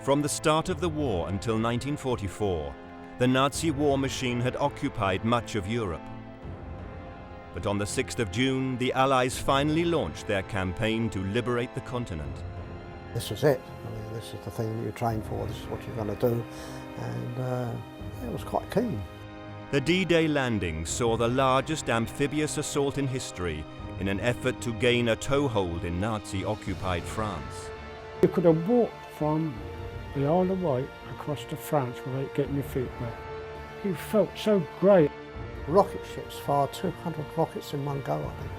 From the start of the war until 1944, the Nazi war machine had occupied much of Europe. But on the 6th of June, the Allies finally launched their campaign to liberate the continent. This was it. I mean, this is the thing that you train for, this is what you're going to do, and it was quite keen. The D-Day landing saw the largest amphibious assault in history in an effort to gain a toehold in Nazi-occupied France. You could have walked from the Isle of Wight across to France without getting your feet wet. It felt so great. Rocket ships fired 200 rockets in one go, I think.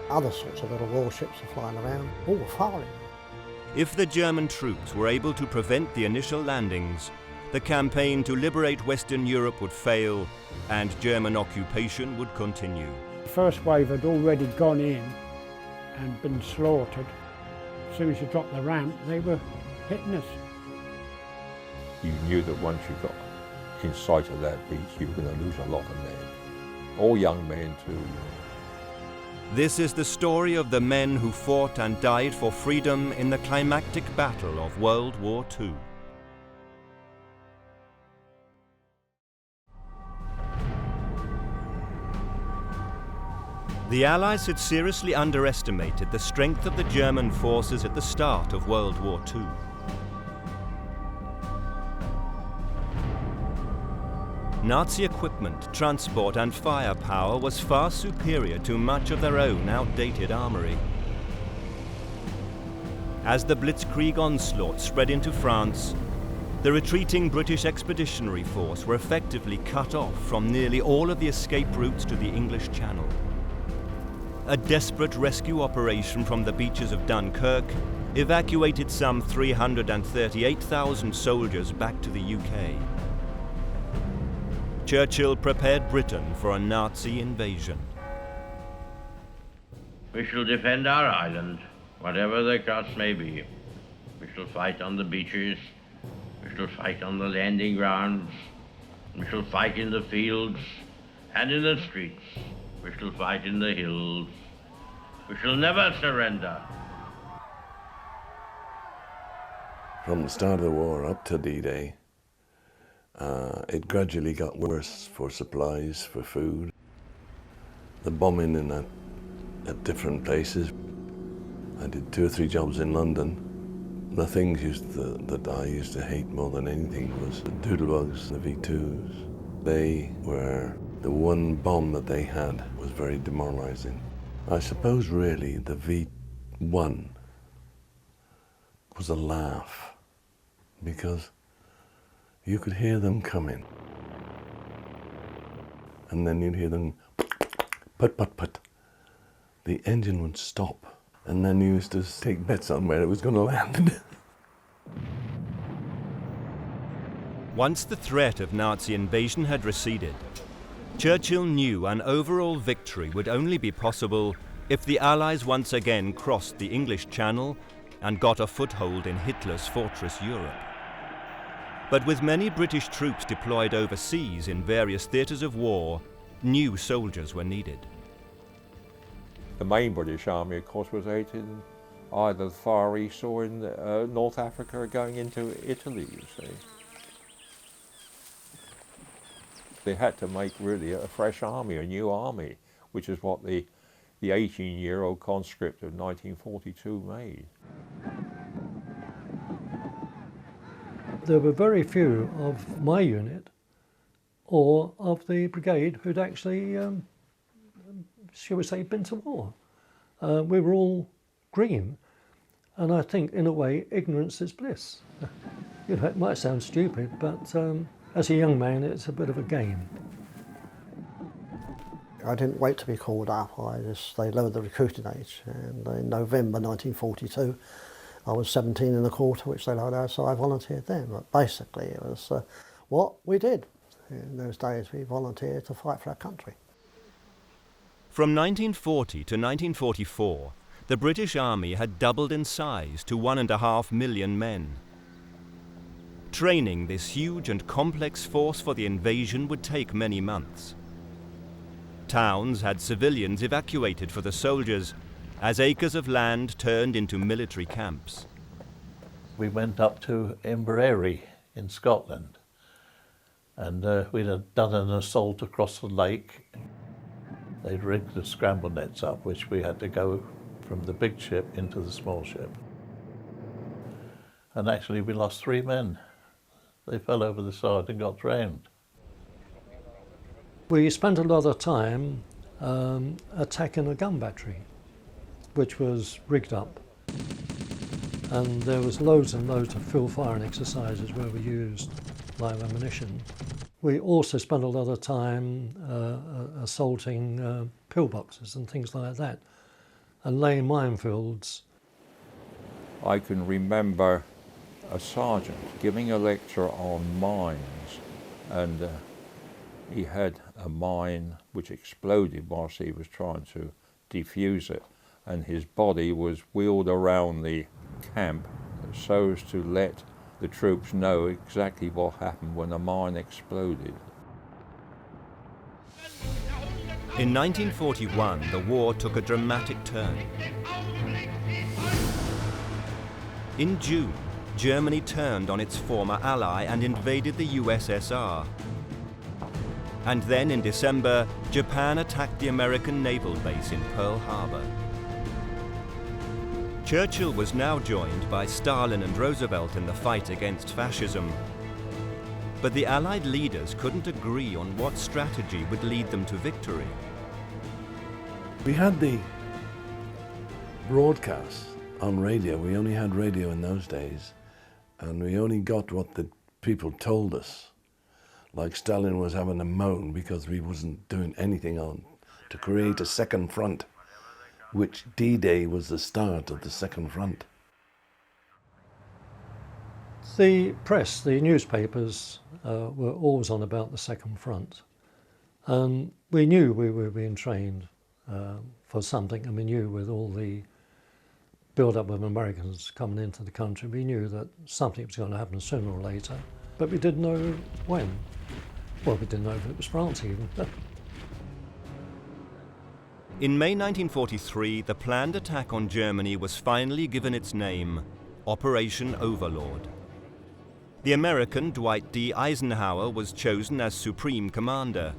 Other sorts of little warships are flying around, all were firing. If the German troops were able to prevent the initial landings, the campaign to liberate Western Europe would fail and German occupation would continue. The first wave had already gone in and been slaughtered. As soon as you dropped the ramp, they were hitting us. You knew that once you got in sight of that beach, you were going to lose a lot of men. All young men too. This is the story of the men who fought and died for freedom in the climactic battle of World War II. The Allies had seriously underestimated the strength of the German forces at the start of World War II. Nazi equipment, transport and firepower was far superior to much of their own outdated armory. As the Blitzkrieg onslaught spread into France, the retreating British Expeditionary Force were effectively cut off from nearly all of the escape routes to the English Channel. A desperate rescue operation from the beaches of Dunkirk evacuated some 338,000 soldiers back to the UK. Churchill prepared Britain for a Nazi invasion. We shall defend our island, whatever the cost may be. We shall fight on the beaches, we shall fight on the landing grounds, we shall fight in the fields and in the streets, we shall fight in the hills. We shall never surrender. From the start of the war up to D-Day, it gradually got worse for supplies, for food. The bombing at different places. I did 2 or 3 jobs in London. The things that I used to hate more than anything was the doodlebugs, the V2s. They were, the one bomb that they had was very demoralizing. I suppose really the V1 was a laugh because you could hear them coming and then you'd hear them put, put, put. The engine would stop and then you used to take bets on where it was going to land. Once the threat of Nazi invasion had receded, Churchill knew an overall victory would only be possible if the Allies once again crossed the English Channel and got a foothold in Hitler's fortress Europe. But with many British troops deployed overseas in various theatres of war, new soldiers were needed. The main British Army, of course, was out in either the Far East or in North Africa, going into Italy, you see. They had to make really a fresh army, a new army, which is what the 18-year-old conscript of 1942 made. There were very few of my unit or of the brigade who'd actually, shall we say, been to war. We were all green, and I think, in a way, ignorance is bliss. You know, it might sound stupid, but as a young man, it's a bit of a game. I didn't wait to be called up. They lowered the recruiting age, and in November 1942, I was 17 and a quarter, which they lowered out, so I volunteered then. But basically, it was what we did. In those days, we volunteered to fight for our country. From 1940 to 1944, the British Army had doubled in size to 1.5 million men. Training this huge and complex force for the invasion would take many months. Towns had civilians evacuated for the soldiers, as acres of land turned into military camps. We went up to Inveraray in Scotland, and we'd had done an assault across the lake. They'd rigged the scramble nets up, which we had to go from the big ship into the small ship. And actually we lost 3 men. They fell over the side and got drowned. We spent a lot of time attacking a gun battery, which was rigged up. And there was loads and loads of field firing exercises where we used live ammunition. We also spent a lot of time assaulting pillboxes and things like that, and laying minefields. I can remember a sergeant giving a lecture on mines, and he had a mine which exploded whilst he was trying to defuse it, and his body was wheeled around the camp so as to let the troops know exactly what happened when a mine exploded. In 1941, the war took a dramatic turn. In June, Germany turned on its former ally and invaded the USSR. And then in December, Japan attacked the American naval base in Pearl Harbor. Churchill was now joined by Stalin and Roosevelt in the fight against fascism. But the Allied leaders couldn't agree on what strategy would lead them to victory. We had the broadcast on radio. We only had radio in those days, and we only got what the people told us. Like Stalin was having a moan because we wasn't doing anything on to create a second front, which D-Day was the start of the second front. The press, the newspapers, were always on about the second front. And we knew we were being trained for something, and we knew with all the build-up of Americans coming into the country, we knew that something was going to happen sooner or later, but we didn't know when. Well, we didn't know if it was France even. In May 1943, the planned attack on Germany was finally given its name, Operation Overlord. The American Dwight D. Eisenhower was chosen as Supreme Commander.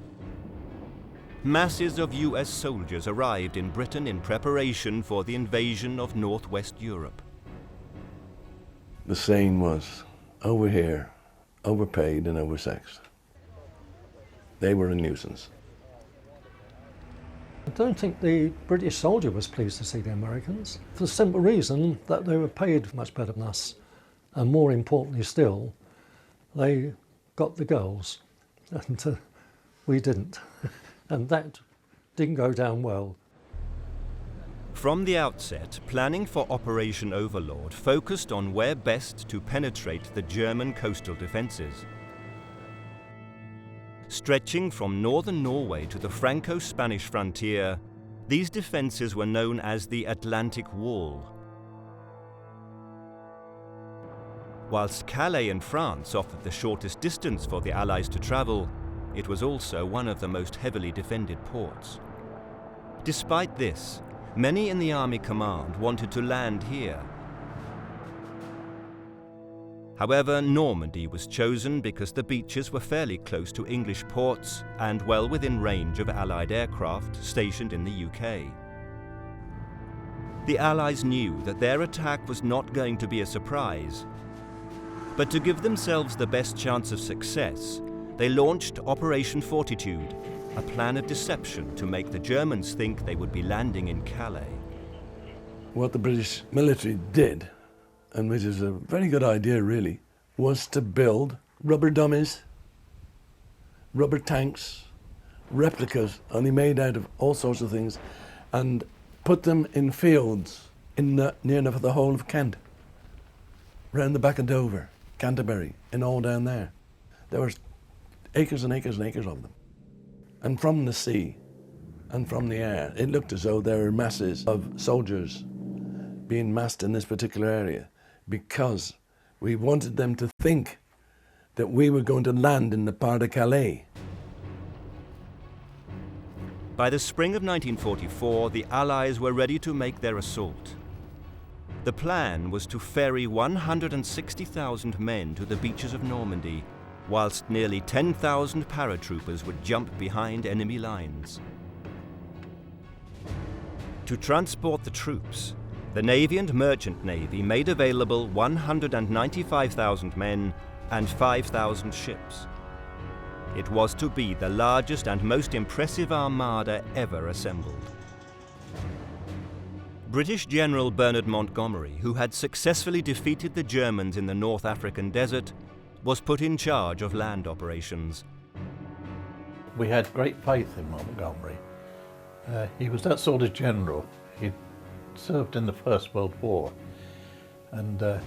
Masses of US soldiers arrived in Britain in preparation for the invasion of Northwest Europe. The saying was, over here, overpaid and oversexed. They were a nuisance. I don't think the British soldier was pleased to see the Americans, for the simple reason that they were paid much better than us. And more importantly still, they got the girls, and we didn't. And that didn't go down well. From the outset, planning for Operation Overlord focused on where best to penetrate the German coastal defences. Stretching from northern Norway to the Franco-Spanish frontier, these defences were known as the Atlantic Wall. Whilst Calais in France offered the shortest distance for the Allies to travel, it was also one of the most heavily defended ports. Despite this, many in the Army Command wanted to land here. However, Normandy was chosen because the beaches were fairly close to English ports and well within range of Allied aircraft stationed in the UK. The Allies knew that their attack was not going to be a surprise, but to give themselves the best chance of success, they launched Operation Fortitude, a plan of deception to make the Germans think they would be landing in Calais. What the British military did, and which is a very good idea really, was to build rubber dummies, rubber tanks, replicas only made out of all sorts of things, and put them in fields in near enough the whole of Kent, round the back of Dover, Canterbury, and all down there. There were acres and acres and acres of them. And from the sea and from the air, it looked as though there were masses of soldiers being massed in this particular area, because we wanted them to think that we were going to land in the part of Calais. By the spring of 1944, the Allies were ready to make their assault. The plan was to ferry 160,000 men to the beaches of Normandy, whilst nearly 10,000 paratroopers would jump behind enemy lines. To transport the troops, the Navy and Merchant Navy made available 195,000 men and 5,000 ships. It was to be the largest and most impressive armada ever assembled. British General Bernard Montgomery, who had successfully defeated the Germans in the North African desert, was put in charge of land operations. We had great faith in Montgomery. He was that sort of general. He served in the First World War, and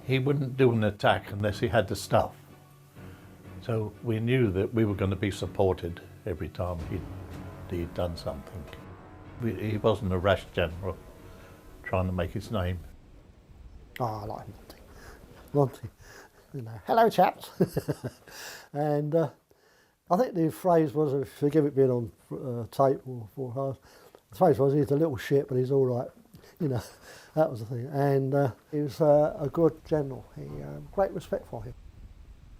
he wouldn't do an attack unless he had the stuff. So we knew that we were going to be supported every time he'd done something. He wasn't a rash general trying to make his name. Oh, I like Monty. You know, hello chaps. And I think the phrase was, forgive it being on tape or hard, the phrase was, he's a little shit, but he's all right. You know, that was the thing. And he was a good general. He great respect for him.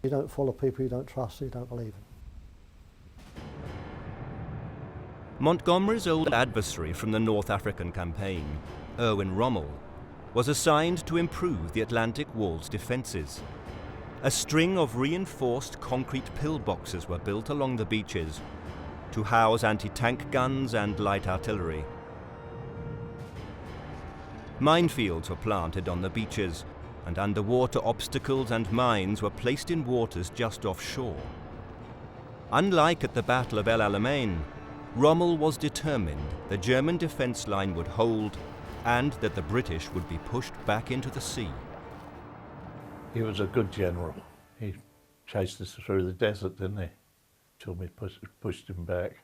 You don't follow people you don't trust, you don't believe in. Montgomery's old adversary from the North African campaign, Erwin Rommel, was assigned to improve the Atlantic Wall's defences. A string of reinforced concrete pillboxes were built along the beaches to house anti-tank guns and light artillery. Minefields were planted on the beaches, and underwater obstacles and mines were placed in waters just offshore. Unlike at the Battle of El Alamein, Rommel was determined the German defence line would hold and that the British would be pushed back into the sea. He was a good general. He chased us through the desert, didn't he? Till we pushed him back.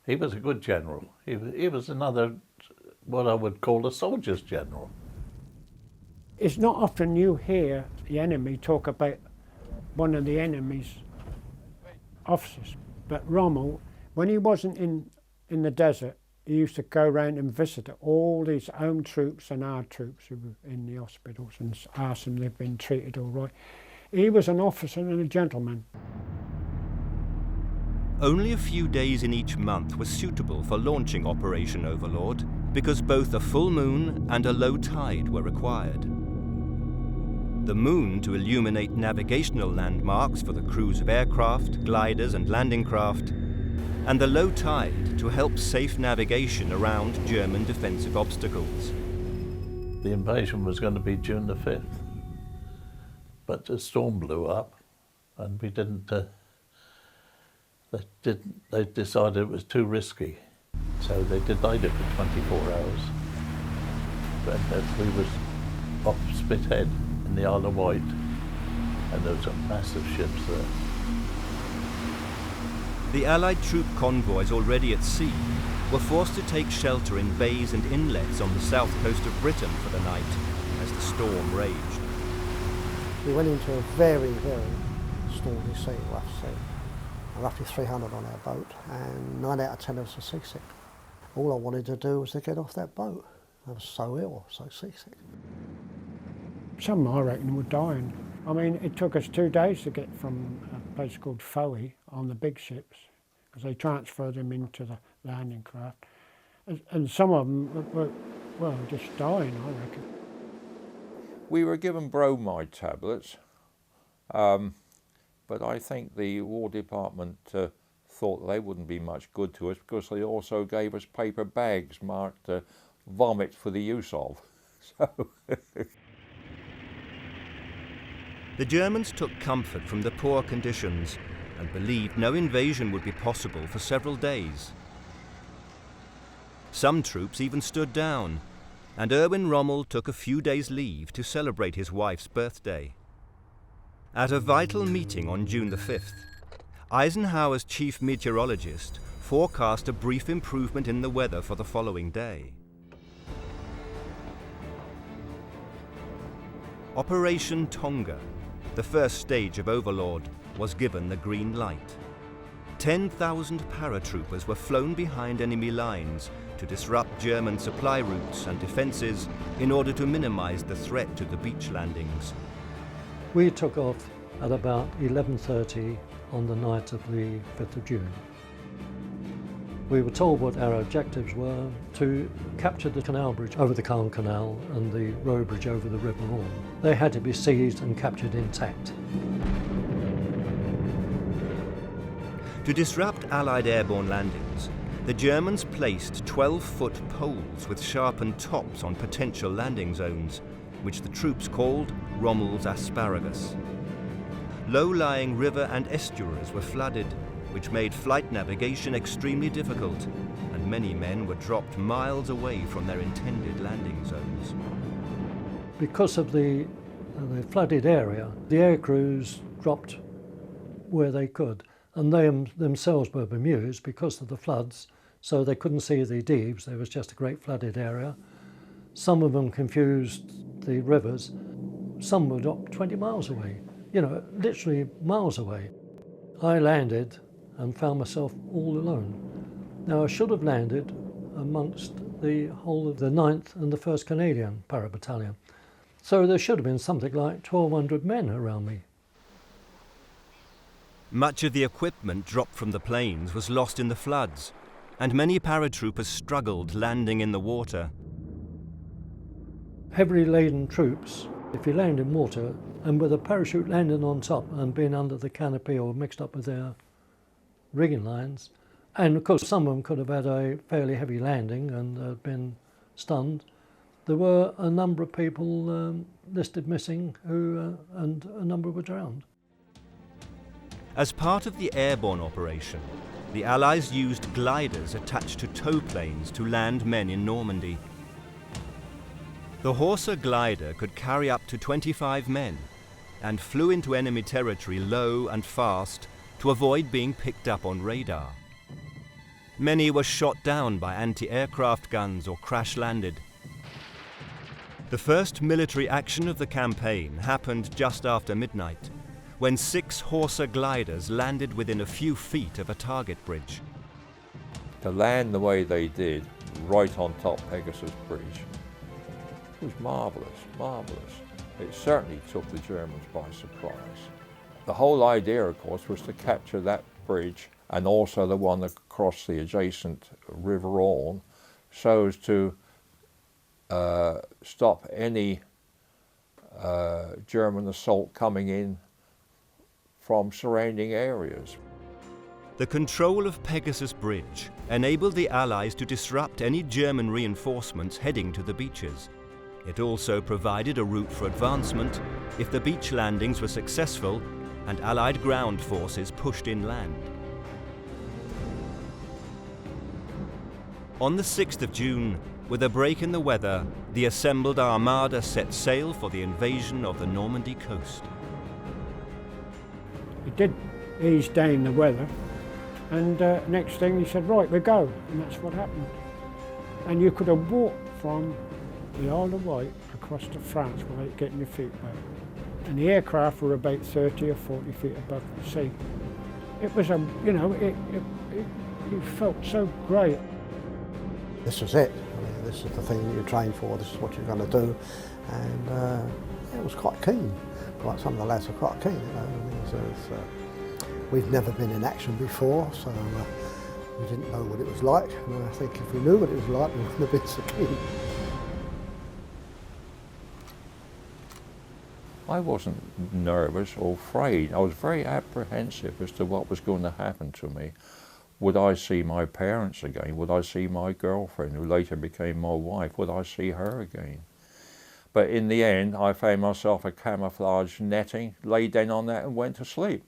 He was a good general. He was another, what I would call a soldier's general. It's not often you hear the enemy talk about one of the enemy's officers, but Rommel, when he wasn't in the desert, he used to go around and visit all his own troops and our troops who were in the hospitals and ask them if they've been treated all right. He was an officer and a gentleman. Only a few days in each month were suitable for launching Operation Overlord because both a full moon and a low tide were required. The moon to illuminate navigational landmarks for the crews of aircraft, gliders and landing craft, and the low tide to help safe navigation around German defensive obstacles. The invasion was going to be June the 5th, but a storm blew up and we didn't, they decided it was too risky, so they delayed it for 24 hours. But we was off Spithead in the Isle of Wight, and there was a massive ships there. The Allied troop convoys already at sea were forced to take shelter in bays and inlets on the south coast of Britain for the night as the storm raged. We went into a very, very stormy sea, rough sea. Roughly 300 on our boat, and 9 out of 10 of us were seasick. All I wanted to do was to get off that boat. I was so ill, so seasick. Some, I reckon, were dying. I mean, it took us 2 days to get from a place called Fowey on the big ships, because they transferred them into the landing craft. And some of them were, well, just dying, I reckon. We were given bromide tablets, but I think the War Department thought they wouldn't be much good to us because they also gave us paper bags marked vomit for the use of. So The Germans took comfort from the poor conditions and believed no invasion would be possible for several days. Some troops even stood down, and Erwin Rommel took a few days' leave to celebrate his wife's birthday. At a vital meeting on June the 5th, Eisenhower's chief meteorologist forecast a brief improvement in the weather for the following day. Operation Tonga, the first stage of Overlord, was given the green light. 10,000 paratroopers were flown behind enemy lines to disrupt German supply routes and defences in order to minimise the threat to the beach landings. We took off at about 11:30 on the night of the 5th of June. We were told what our objectives were: to capture the canal bridge over the Caen Canal and the road bridge over the River Orne. They had to be seized and captured intact. To disrupt Allied airborne landings, the Germans placed 12-foot poles with sharpened tops on potential landing zones, which the troops called Rommel's asparagus. Low-lying river and estuaries were flooded, which made flight navigation extremely difficult, and many men were dropped miles away from their intended landing zones. Because of the flooded area, the air crews dropped where they could, and they themselves were bemused because of the floods, so they couldn't see the Deeps. There was just a great flooded area. Some of them confused the rivers. Some were dropped 20 miles away, literally miles away. I landed and found myself all alone. Now, I should have landed amongst the whole of the 9th and the 1st Canadian Para-Battalion. So there should have been something like 1,200 men around me. Much of the equipment dropped from the planes was lost in the floods, and many paratroopers struggled landing in the water. Heavily laden troops, if you land in water and with a parachute landing on top and being under the canopy or mixed up with their rigging lines, and of course some of them could have had a fairly heavy landing and been stunned. There were a number of people listed missing and a number were drowned. As part of the airborne operation, the Allies used gliders attached to tow planes to land men in Normandy. The Horsa glider could carry up to 25 men and flew into enemy territory low and fast to avoid being picked up on radar. Many were shot down by anti-aircraft guns or crash-landed. The first military action of the campaign happened just after midnight, when 6 Horsa gliders landed within a few feet of a target bridge. To land the way they did, right on top Pegasus Bridge, was marvellous, marvellous. It certainly took the Germans by surprise. The whole idea, of course, was to capture that bridge and also the one across the adjacent River Orne, so as to stop any German assault coming in from surrounding areas. The control of Pegasus Bridge enabled the Allies to disrupt any German reinforcements heading to the beaches. It also provided a route for advancement if the beach landings were successful and Allied ground forces pushed inland. On the 6th of June, with a break in the weather, the assembled armada set sail for the invasion of the Normandy coast. It did ease down the weather, and next thing he said, right, we go, and that's what happened. And you could have walked from the Isle of Wight across to France without getting your feet wet. And the aircraft were about 30 or 40 feet above the sea. It was it felt so great. This was it. I mean, this is the thing that you train for, this is what you're going to do. And it was quite keen. Quite some of the lads were quite keen, we've never been in action before, so we didn't know what it was like. And I think if we knew what it was like, we wouldn't have been so keen. I wasn't nervous or afraid. I was very apprehensive as to what was going to happen to me. Would I see my parents again? Would I see my girlfriend, who later became my wife? Would I see her again? But in the end, I found myself a camouflage netting, lay down on that and went to sleep.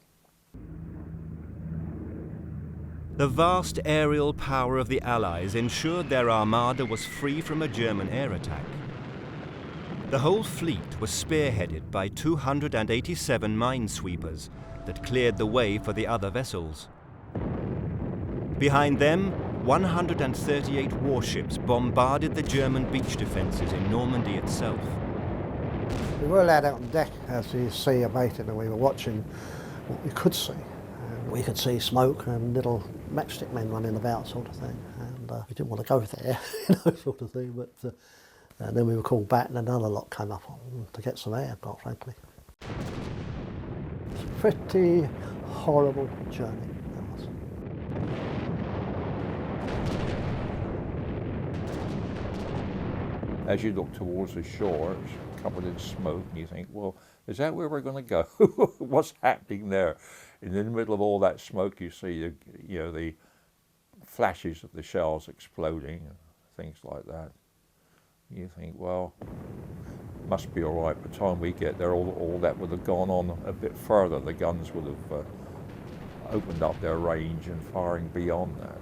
The vast aerial power of the Allies ensured their armada was free from a German air attack. The whole fleet was spearheaded by 287 minesweepers that cleared the way for the other vessels. Behind them, 138 warships bombarded the German beach defences in Normandy itself. We were allowed out on deck as the sea abated and we were watching what we could see. And We could see smoke and little matchstick men running about, sort of thing, and we didn't want to go there, sort of thing. But and then we were called back, and another lot came up to get some air, quite frankly. It's a pretty horrible journey. That was. As you look towards the shore, it's covered in smoke, and you think, well, is that where we're going to go? What's happening there? And in the middle of all that smoke, you see the flashes of the shells exploding, and things like that. You think, well, must be all right. By the time we get there, all that would have gone on a bit further. The guns would have opened up their range and firing beyond that.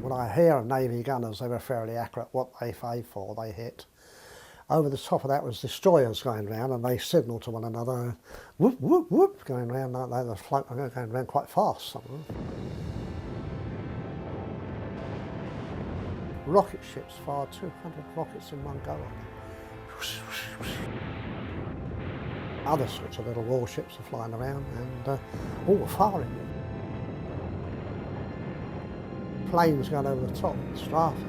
When I hear of Navy gunners, they were fairly accurate. What they aimed for, they hit. Over the top of that was destroyers going round, and they signalled to one another, whoop, whoop, whoop, going round like they were floating, going round quite fast, some of them. Rocket ships fired 200 rockets in one go on them. Other sorts of little warships are flying around, and all were firing. Planes going over the top, strafing,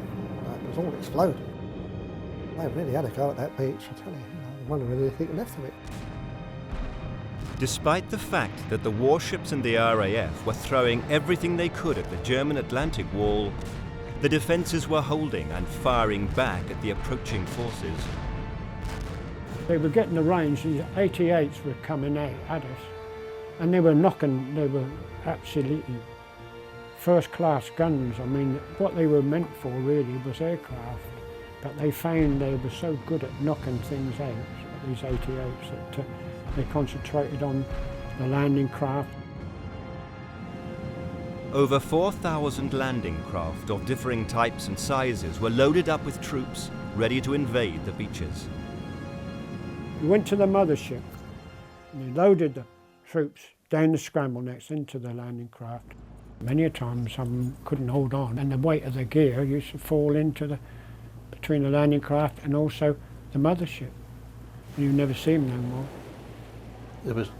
it was all exploding. They really had a go at that beach, I tell you. There wasn't really anything left of it. Despite the fact that the warships and the RAF were throwing everything they could at the German Atlantic wall, the defences were holding and firing back at the approaching forces. They were getting the range, these 88s were coming out at us, and they were knocking, they were absolutely first-class guns. I mean, what they were meant for really was aircraft, but they found they were so good at knocking things out, these 88s, that they concentrated on the landing craft. Over 4,000 landing craft of differing types and sizes were loaded up with troops ready to invade the beaches. We went to the mothership and they loaded the troops down the scramble necks into the landing craft. Many a time some couldn't hold on, and the weight of the gear used to fall into between the landing craft and also the mothership. And you never see them no more. It was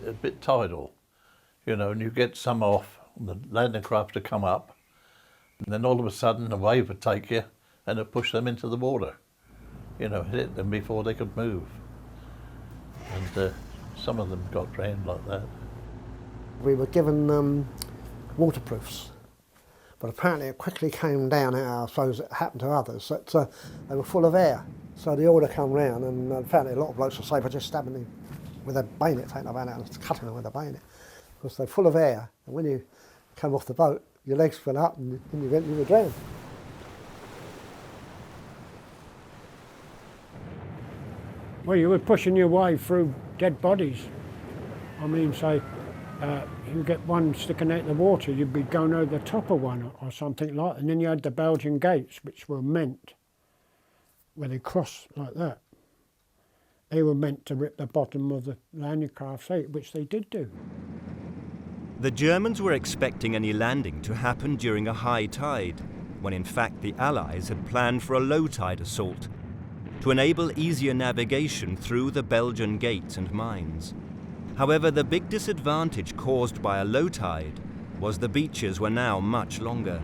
a bit tidal, and you get some off, and the landing craft to come up, and then all of a sudden a wave would take you and it'd push them into the water, hit them before they could move. And some of them got drowned like that. We were given waterproofs, but apparently it quickly came down, I suppose it happened to others, that they were full of air. So the order come round, and apparently a lot of blokes were safe by just stabbing them with a bayonet, taking a bayonet and cutting them with a bayonet, because they're full of air, and when you come off the boat, your legs fill up and you were drowned. Well, you were pushing your way through dead bodies. I mean, say, you get one sticking out the water, you'd be going over the top of one or something like that. And then you had the Belgian gates, which were meant, where they cross like that. They were meant to rip the bottom of the landing craft out, which they did do. The Germans were expecting any landing to happen during a high tide, when in fact the Allies had planned for a low tide assault to enable easier navigation through the Belgian gates and mines. However, the big disadvantage caused by a low tide was the beaches were now much longer.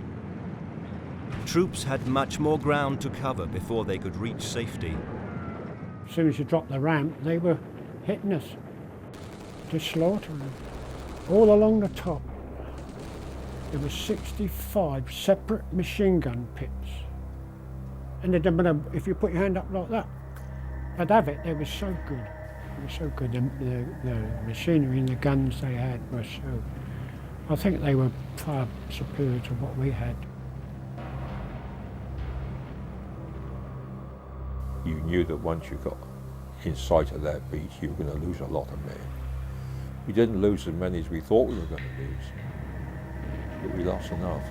Troops had much more ground to cover before they could reach safety. As soon as you dropped the ramp, they were hitting us, just slaughtering them. All along the top, there were 65 separate machine gun pits. And if you put your hand up like that, I'd have it. They were so good. They were so good. The machinery and the guns they had were so... I think they were far superior to what we had. You knew that once you got in sight of that beach, you were going to lose a lot of men. We didn't lose as many as we thought we were going to lose, but we lost enough.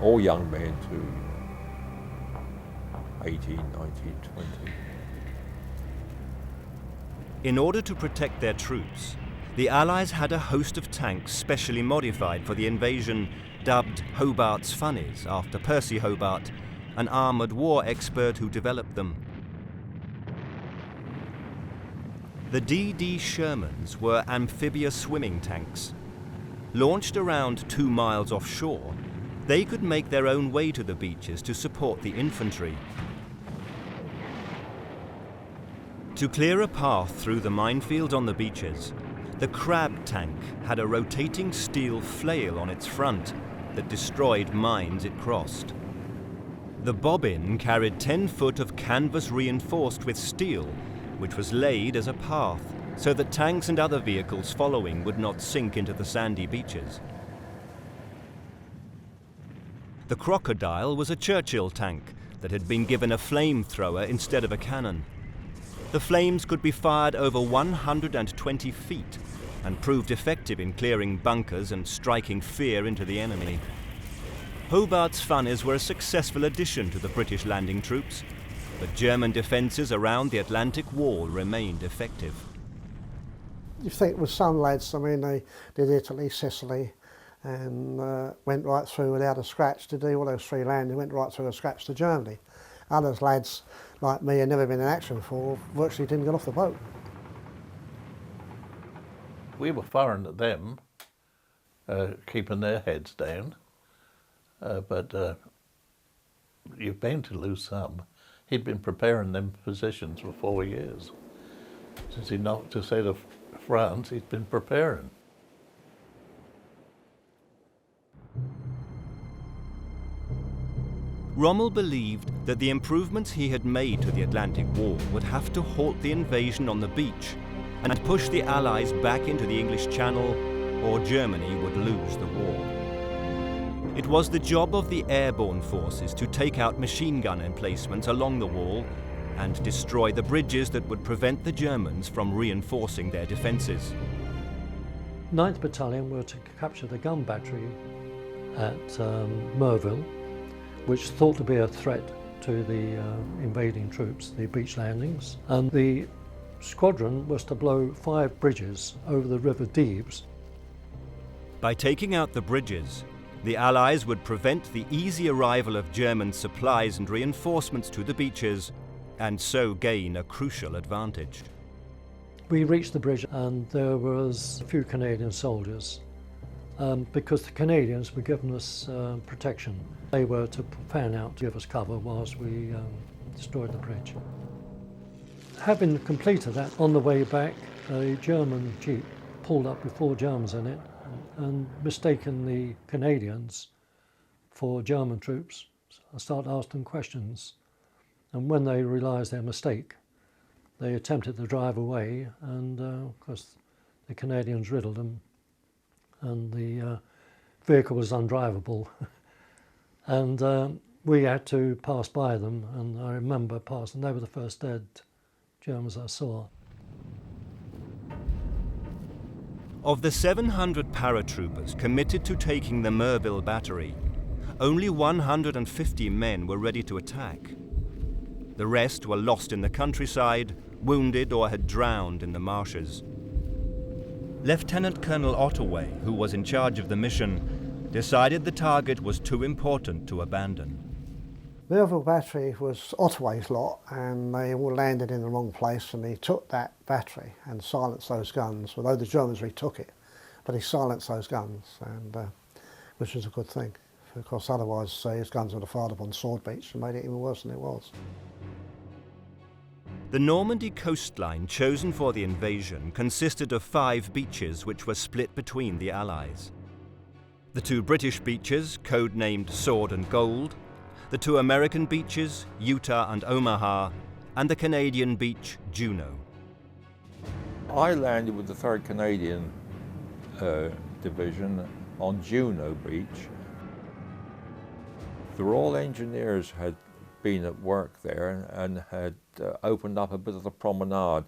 All young men to 18, 19, 20. In order to protect their troops, the Allies had a host of tanks specially modified for the invasion, dubbed Hobart's Funnies after Percy Hobart, an armoured war expert who developed them. The DD Shermans were amphibious swimming tanks. Launched around 2 miles offshore, they could make their own way to the beaches to support the infantry. To clear a path through the minefields on the beaches, the crab tank had a rotating steel flail on its front that destroyed mines it crossed. The bobbin carried 10 foot of canvas reinforced with steel, which was laid as a path so that tanks and other vehicles following would not sink into the sandy beaches. The Crocodile was a Churchill tank that had been given a flamethrower instead of a cannon. The flames could be fired over 120 feet and proved effective in clearing bunkers and striking fear into the enemy. Hobart's funnies were a successful addition to the British landing troops, but German defences around the Atlantic Wall remained effective. You think with some lads, I mean, they did Italy, Sicily, and went right through without a scratch to do all those 3 landings, went right through a scratch to Germany. Others lads, like me, had never been in action before, virtually didn't get off the boat. We were firing at them, keeping their heads down, but you're bound to lose some. He'd been preparing them positions for 4 years. Since he knocked us out of France, he'd been preparing. Rommel believed that the improvements he had made to the Atlantic Wall would have to halt the invasion on the beach and push the Allies back into the English Channel, or Germany would lose the war. It was the job of the airborne forces to take out machine gun emplacements along the wall and destroy the bridges that would prevent the Germans from reinforcing their defences. 9th Battalion were to capture the gun battery at Merville, which thought to be a threat to the invading troops, the beach landings. And the squadron was to blow 5 bridges over the River Deves. By taking out the bridges, the Allies would prevent the easy arrival of German supplies and reinforcements to the beaches, and so gain a crucial advantage. We reached the bridge and there was a few Canadian soldiers. Because the Canadians were giving us protection. They were to fan out to give us cover whilst we destroyed the bridge. Having completed that, on the way back, a German jeep pulled up with 4 Germans in it and mistaken the Canadians for German troops. I started asking questions, and when they realised their mistake, they attempted to drive away, and of course the Canadians riddled them, and the vehicle was undrivable. And we had to pass by them, and I remember passing. They were the first dead Germans I saw. Of the 700 paratroopers committed to taking the Merville battery, only 150 men were ready to attack. The rest were lost in the countryside, wounded or had drowned in the marshes. Lieutenant Colonel Ottaway, who was in charge of the mission, decided the target was too important to abandon. Merville Battery was Ottaway's lot, and they all landed in the wrong place, and he took that battery and silenced those guns, although the Germans retook it. But he silenced those guns, and which was a good thing, because otherwise his guns would have fired upon Sword Beach and made it even worse than it was. The Normandy coastline chosen for the invasion consisted of 5 beaches which were split between the Allies. The 2 British beaches, codenamed Sword and Gold, the 2 American beaches, Utah and Omaha, and the Canadian beach, Juno. I landed with the 3rd Canadian Division on Juno Beach. The Royal Engineers had been at work there and had opened up a bit of the promenade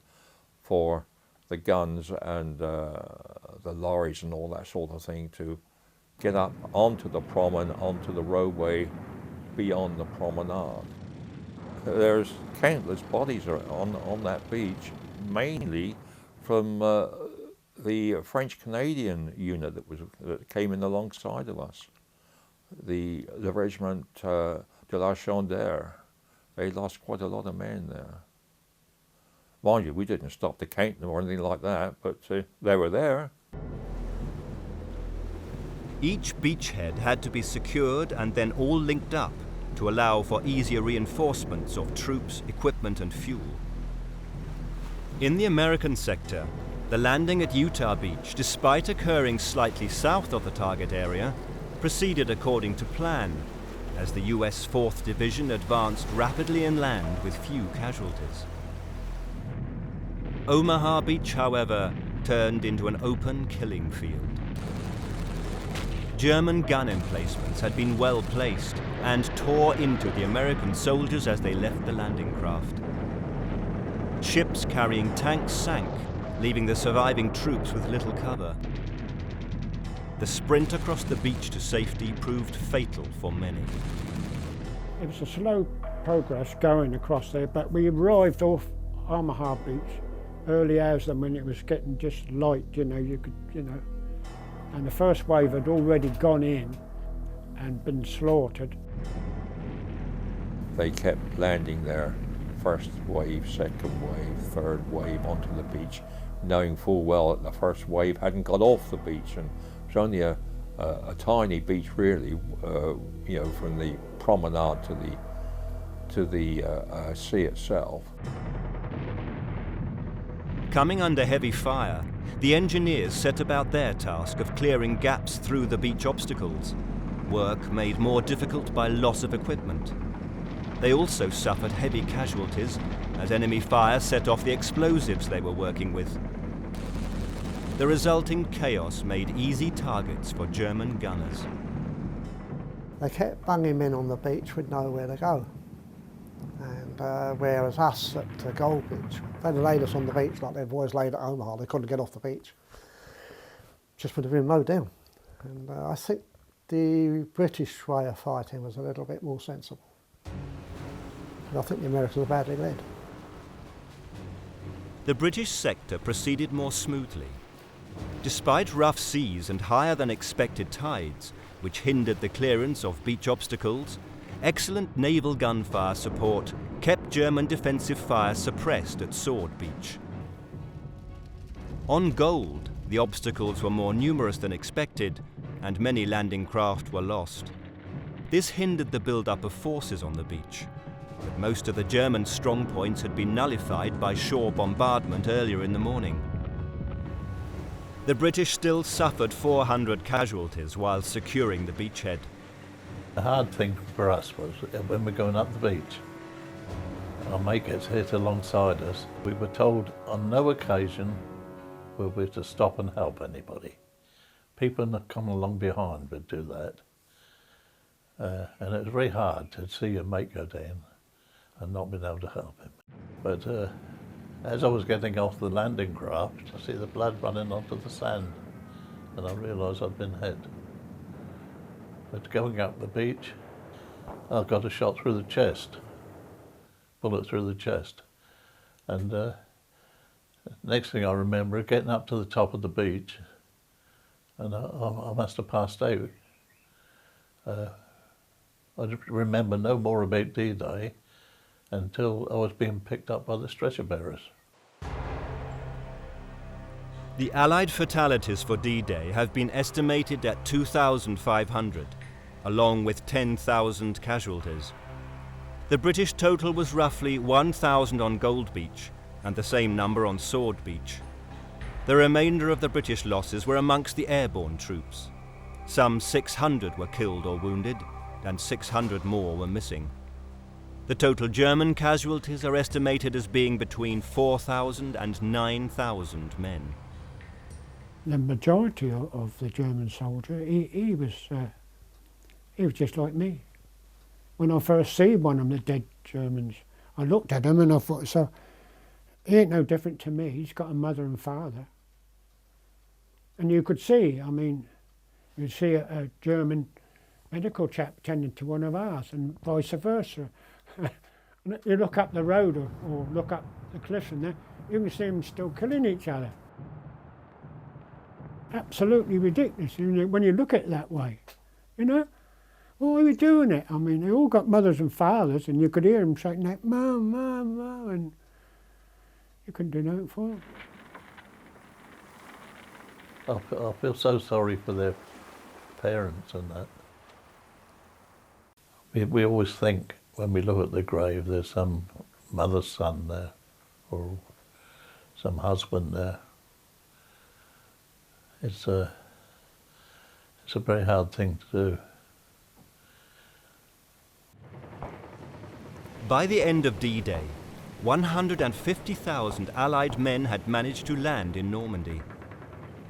for the guns and the lorries and all that sort of thing to get up onto the promenade, onto the roadway beyond the promenade. There's countless bodies on that beach, mainly from the French-Canadian unit that came in alongside of us. The regiment de la Chandelle, they lost quite a lot of men there. Mind you, we didn't stop to count them or anything like that, but they were there. Each beachhead had to be secured and then all linked up to allow for easier reinforcements of troops, equipment and fuel. In the American sector, the landing at Utah Beach, despite occurring slightly south of the target area, proceeded according to plan, as the US 4th Division advanced rapidly inland with few casualties. Omaha Beach, however, turned into an open killing field. German gun emplacements had been well placed and tore into the American soldiers as they left the landing craft. Ships carrying tanks sank, leaving the surviving troops with little cover. The sprint across the beach to safety proved fatal for many. It was a slow progress going across there, but we arrived off Omaha Beach early hours when it was getting just light, and the first wave had already gone in and been slaughtered. They kept landing their first wave, second wave, third wave onto the beach, knowing full well that the first wave hadn't got off the beach, and it was only a tiny beach really, from the promenade to the sea itself. Coming under heavy fire, the engineers set about their task of clearing gaps through the beach obstacles, work made more difficult by loss of equipment. They also suffered heavy casualties as enemy fire set off the explosives they were working with. The resulting chaos made easy targets for German gunners. They kept bunging men on the beach with nowhere to go. And whereas us at Gold Beach, they laid us on the beach like they've always laid at Omaha. They couldn't get off the beach. Just would have been mowed down. And I think the British way of fighting was a little bit more sensible. And I think the Americans were badly led. The British sector proceeded more smoothly. Despite rough seas and higher than expected tides, which hindered the clearance of beach obstacles, excellent naval gunfire support kept German defensive fire suppressed at Sword Beach. On Gold, the obstacles were more numerous than expected, and many landing craft were lost. This hindered the build-up of forces on the beach, but most of the German strongpoints had been nullified by shore bombardment earlier in the morning. The British still suffered 400 casualties while securing the beachhead. The hard thing for us was when we're going up the beach, our mate gets hit alongside us. We were told on no occasion were we to stop and help anybody. People that come along behind would do that. And it was very hard to see your mate go down and not being able to help him. But as I was getting off the landing craft, I see the blood running onto the sand, and I realised I'd been hit. But going up the beach, I got a shot through the chest, bullet through the chest. And next thing I remember, getting up to the top of the beach, and I must have passed out. I remember no more about D-Day until I was being picked up by the stretcher bearers. The Allied fatalities for D-Day have been estimated at 2,500, along with 10,000 casualties. The British total was roughly 1,000 on Gold Beach and the same number on Sword Beach. The remainder of the British losses were amongst the airborne troops. Some 600 were killed or wounded, and 600 more were missing. The total German casualties are estimated as being between 4,000 and 9,000 men. The majority of the German soldier, he was just like me. When I first see one of the dead Germans, I looked at him and I thought, so he ain't no different to me. He's got a mother and father. And you could see, you'd see a German medical chap tending to one of ours and vice versa. You look up the road or look up the cliffs and there, you can see them still killing each other. Absolutely ridiculous, when you look at it that way, Why are we doing it? They all got mothers and fathers, and you could hear them saying, like, Mum, Mum, Mum, and, You couldn't do nothing for them. I feel so sorry for their parents and that. We always think when we look at the grave there's some mother's son there or some husband there. It's a very hard thing to do. By the end of D-Day, 150,000 Allied men had managed to land in Normandy.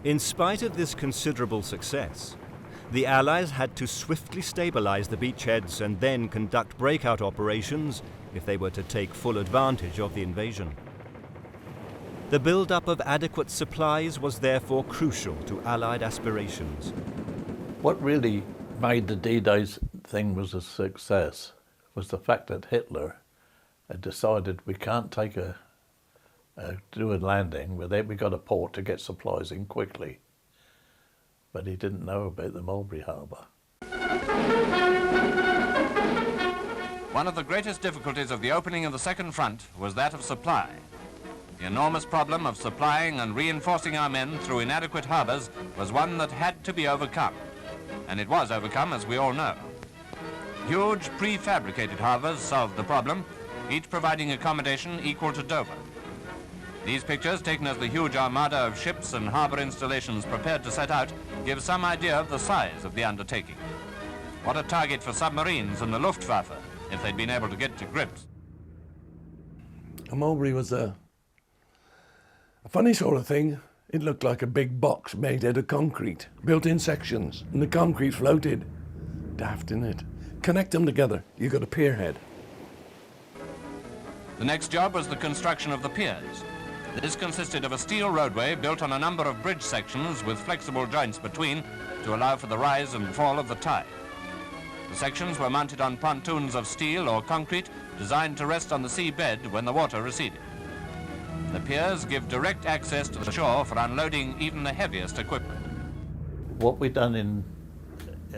In spite of this considerable success, the Allies had to swiftly stabilize the beachheads and then conduct breakout operations if they were to take full advantage of the invasion. The build-up of adequate supplies was therefore crucial to Allied aspirations. What really made the D-Day's thing was a success was the fact that Hitler had decided we can't do a landing, we got a port to get supplies in quickly. But he didn't know about the Mulberry Harbour. One of the greatest difficulties of the opening of the second front was that of supply. The enormous problem of supplying and reinforcing our men through inadequate harbours was one that had to be overcome. And it was overcome, as we all know. Huge prefabricated harbours solved the problem, each providing accommodation equal to Dover. These pictures, taken as the huge armada of ships and harbour installations prepared to set out, give some idea of the size of the undertaking. What a target for submarines and the Luftwaffe, if they'd been able to get to grips. Mulberry was a funny sort of thing. It looked like a big box made out of concrete, built in sections, and the concrete floated. Daft, innit? Connect them together, you got a pier head. The next job was the construction of the piers. This consisted of a steel roadway built on a number of bridge sections with flexible joints between to allow for the rise and fall of the tide. The sections were mounted on pontoons of steel or concrete designed to rest on the seabed when the water receded. The piers give direct access to the shore for unloading even the heaviest equipment. What we done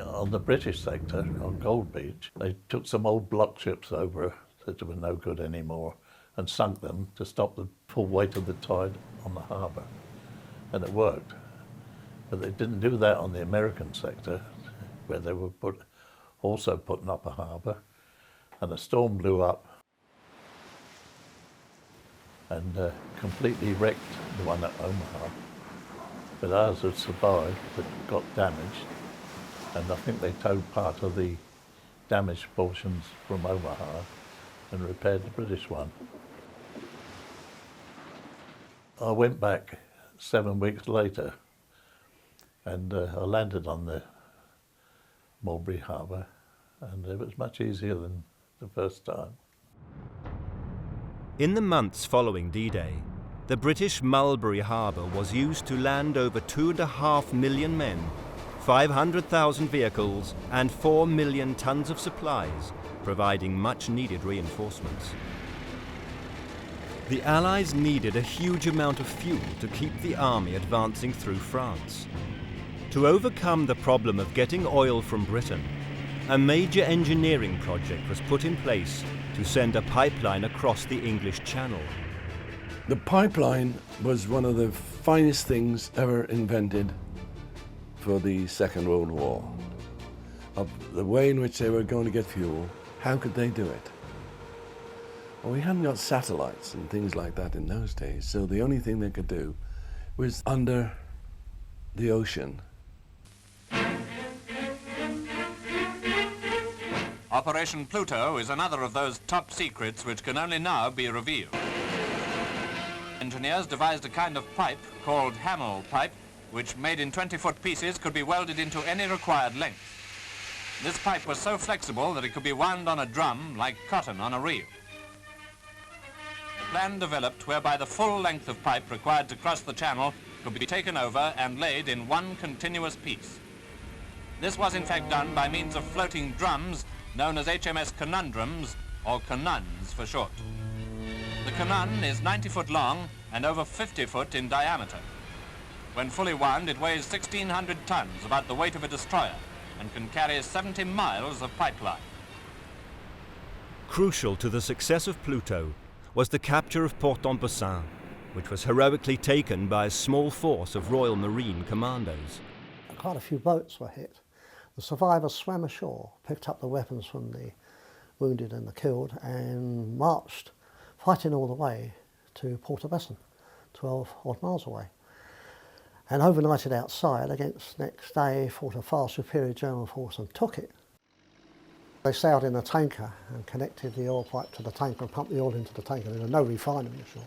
on the British sector, on Gold Beach, they took some old block ships over that were no good anymore and sunk them to stop the full weight of the tide on the harbour. And it worked. But they didn't do that on the American sector, where they were also putting up a harbour, and a storm blew up and completely wrecked the one at Omaha. But ours had survived, but got damaged, and I think they towed part of the damaged portions from Omaha and repaired the British one. I went back 7 weeks later and I landed on the Mulberry Harbour, and it was much easier than the first time. In the months following D-Day, the British Mulberry Harbour was used to land over 2.5 million men, 500,000 vehicles and 4 million tons of supplies, providing much-needed reinforcements. The Allies needed a huge amount of fuel to keep the army advancing through France. To overcome the problem of getting oil from Britain, a major engineering project was put in place to send a pipeline across the English Channel. The pipeline was one of the finest things ever invented for the Second World War. Of the way in which they were going to get fuel, how could they do it? Well, we hadn't got satellites and things like that in those days, so the only thing they could do was under the ocean. Operation Pluto is another of those top secrets which can only now be revealed. Engineers devised a kind of pipe called Hamel pipe, which made in 20-foot pieces could be welded into any required length. This pipe was so flexible that it could be wound on a drum like cotton on a reel. A plan developed whereby the full length of pipe required to cross the channel could be taken over and laid in one continuous piece. This was in fact done by means of floating drums known as HMS conundrums, or canuns for short. The canun is 90 foot long and over 50 foot in diameter. When fully wound, it weighs 1,600 tons, about the weight of a destroyer, and can carry 70 miles of pipeline. Crucial to the success of Pluto was the capture of Port-en-Bessin, which was heroically taken by a small force of Royal Marine commandos. Quite a few boats were hit. The survivors swam ashore, picked up the weapons from the wounded and the killed, and marched, fighting all the way to Port-a-Besson, 12 odd miles away. And overnighted outside against next day, fought a far superior German force and took it. They sailed in a tanker and connected the oil pipe to the tanker and pumped the oil into the tanker. There was no refinery ashore.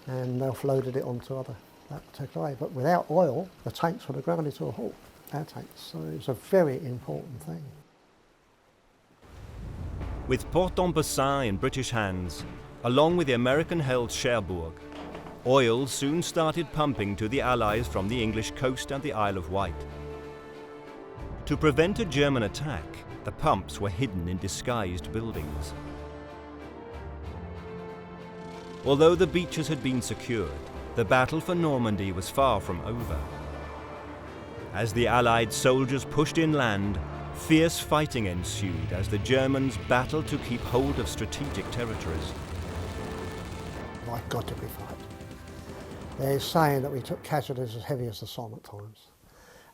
And they offloaded it onto that particular way. But without oil, the tanks would have ground to a halt, our tanks. So it was a very important thing. With Port-en-Bessin in British hands, along with the American-held Cherbourg, oil soon started pumping to the Allies from the English coast and the Isle of Wight. To prevent a German attack, the pumps were hidden in disguised buildings. Although the beaches had been secured, the battle for Normandy was far from over. As the Allied soldiers pushed inland, fierce fighting ensued as the Germans battled to keep hold of strategic territories. I've got to be fight. They're saying that we took casualties as heavy as the Somme at times.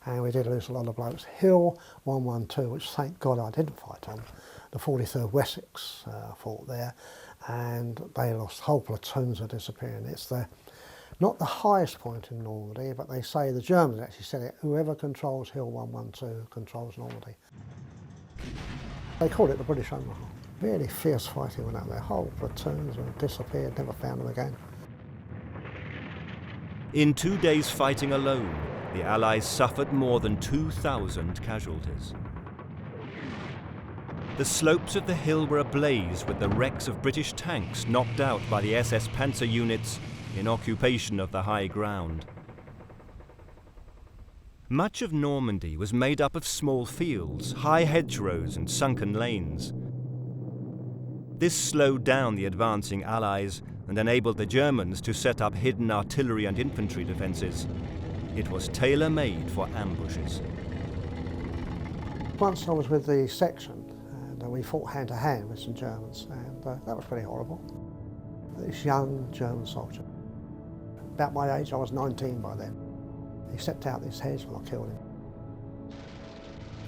And we did lose a lot of blokes. Hill 112, which thank God I didn't fight on, the 43rd Wessex fought there, and they lost whole platoons are disappearing. It's not the highest point in Normandy, but they say, the Germans actually said it, whoever controls Hill 112 controls Normandy. They called it the British Omaha. Really fierce fighting went out there. Whole platoons were disappeared, never found them again. In 2 days' fighting alone, the Allies suffered more than 2,000 casualties. The slopes of the hill were ablaze with the wrecks of British tanks knocked out by the SS Panzer units in occupation of the high ground. Much of Normandy was made up of small fields, high hedgerows and sunken lanes. This slowed down the advancing Allies and enabled the Germans to set up hidden artillery and infantry defences. It was tailor-made for ambushes. Once I was with the section, and we fought hand-to-hand with some Germans, and that was pretty horrible. This young German soldier, about my age, I was 19 by then, he stepped out this hedge when I killed him.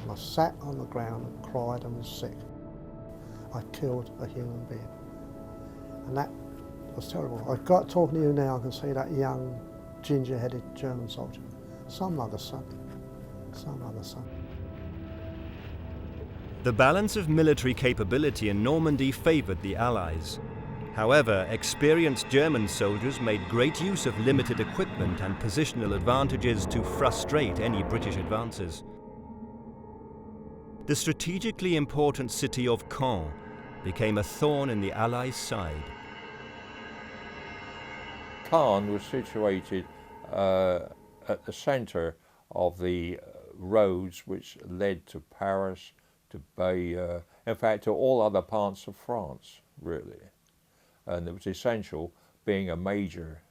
And I sat on the ground and cried and was sick. I killed a human being. And that was terrible. I've got talking to you now, I can see that young, ginger-headed German soldier. Some other son. Some other son. The balance of military capability in Normandy favoured the Allies. However, experienced German soldiers made great use of limited equipment and positional advantages to frustrate any British advances. The strategically important city of Caen became a thorn in the Allies' side. Caen was situated at the centre of the roads which led to Paris, to Bayeux, in fact to all other parts of France, really. And it was essential, being a major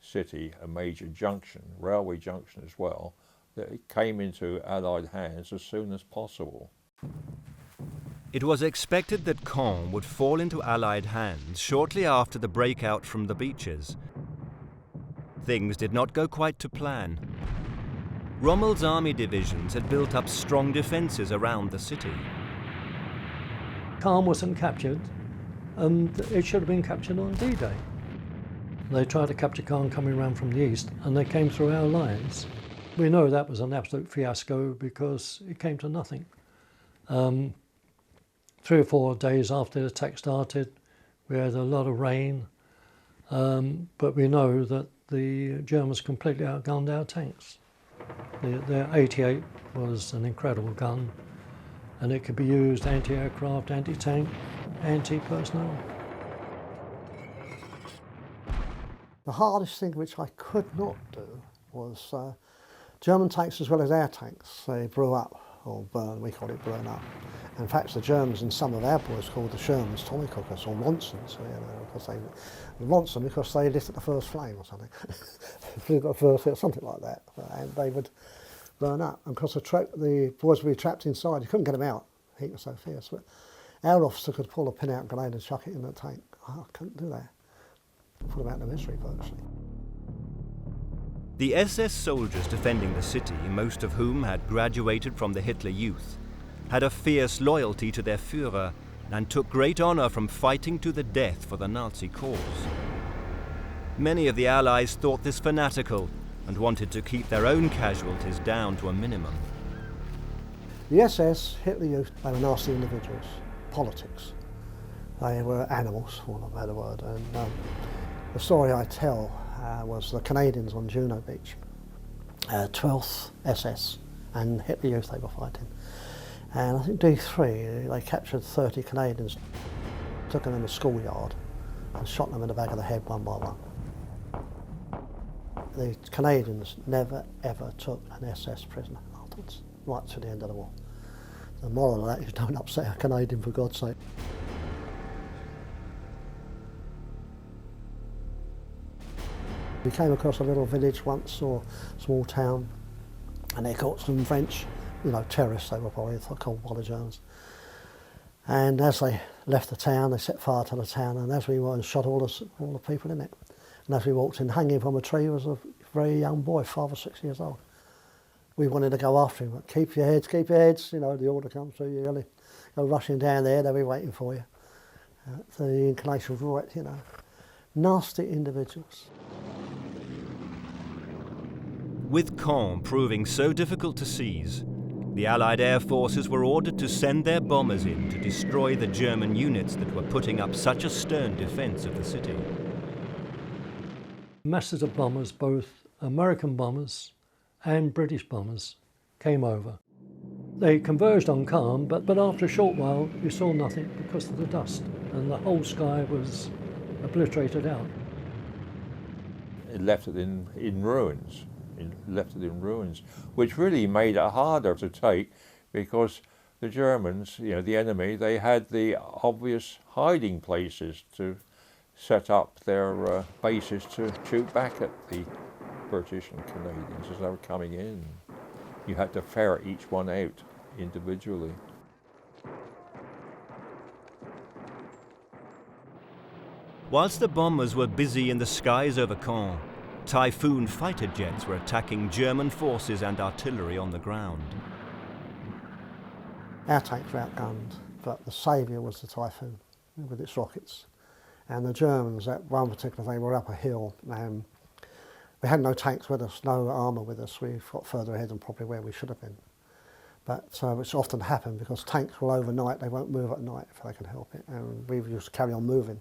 city, a major junction, railway junction as well, that it came into Allied hands as soon as possible. It was expected that Caen would fall into Allied hands shortly after the breakout from the beaches. Things did not go quite to plan. Rommel's army divisions had built up strong defences around the city. Caen wasn't captured, and it should have been captured on D-Day. They tried to capture Caen coming around from the east, and they came through our lines. We know that was an absolute fiasco because it came to nothing. 3 or 4 days after the attack started, we had a lot of rain, but we know that the Germans completely outgunned our tanks. Their 88 was an incredible gun, and it could be used anti-aircraft, anti-tank, anti-personnel. The hardest thing which I could not do was German tanks as well as our tanks. They blew up, or burned, we call it blown up. In fact, the Germans and some of our boys called the Shermans Tommy Cookers or Ronsons, because they Ronson because they lit at the first flame or something. Flew got first hit, something like that, and they would burn up. And because the boys would be trapped inside, you couldn't get them out. The heat was so fierce. But our officer could pull a pin out grenade and chuck it in the tank. I couldn't do that. Put them out in the misery virtually. The SS soldiers defending the city, most of whom had graduated from the Hitler Youth, had a fierce loyalty to their Führer and took great honor from fighting to the death for the Nazi cause. Many of the Allies thought this fanatical and wanted to keep their own casualties down to a minimum. The SS, Hitler Youth, they were nasty individuals, politics. They were animals, for want of a better word. And the story I tell was the Canadians on Juno Beach, 12th SS and Hitler Youth they were fighting. And I think D3, they captured 30 Canadians, took them in the schoolyard and shot them in the back of the head one by one. The Canadians never ever took an SS prisoner afterwards, right to the end of the war. The moral of that is don't upset a Canadian, for God's sake. We came across a little village once, or small town, and they caught some French, you know, terrorists they were probably called by the Germans. And as they left the town, they set fire to the town, and as we were, and shot all the people in it. And as we walked in, hanging from a tree was a very young boy, 5 or 6 years old. We wanted to go after him, but keep your heads, you know, the order comes through, you're going to go rushing down there, they'll be waiting for you. The inclination was right, you know. Nasty individuals. With Caen proving so difficult to seize, the Allied air forces were ordered to send their bombers in to destroy the German units that were putting up such a stern defence of the city. Masses of bombers, both American bombers and British bombers, came over. They converged on Caen, but after a short while you saw nothing because of the dust, and the whole sky was obliterated out. It left it in ruins. It left it in ruins, which really made it harder to take, because the Germans, you know, the enemy, they had the obvious hiding places to set up their bases to shoot back at the British and Canadians as they were coming in. You had to ferret each one out individually. Whilst the bombers were busy in the skies over Caen, Typhoon fighter jets were attacking German forces and artillery on the ground. Our tanks were outgunned, but the saviour was the Typhoon with its rockets. And the Germans, at one particular day, were up a hill, and we had no tanks with us, no armour with us. We got further ahead than probably where we should have been. But which often happened, because tanks will overnight, they won't move at night if they can help it. And we used to carry on moving.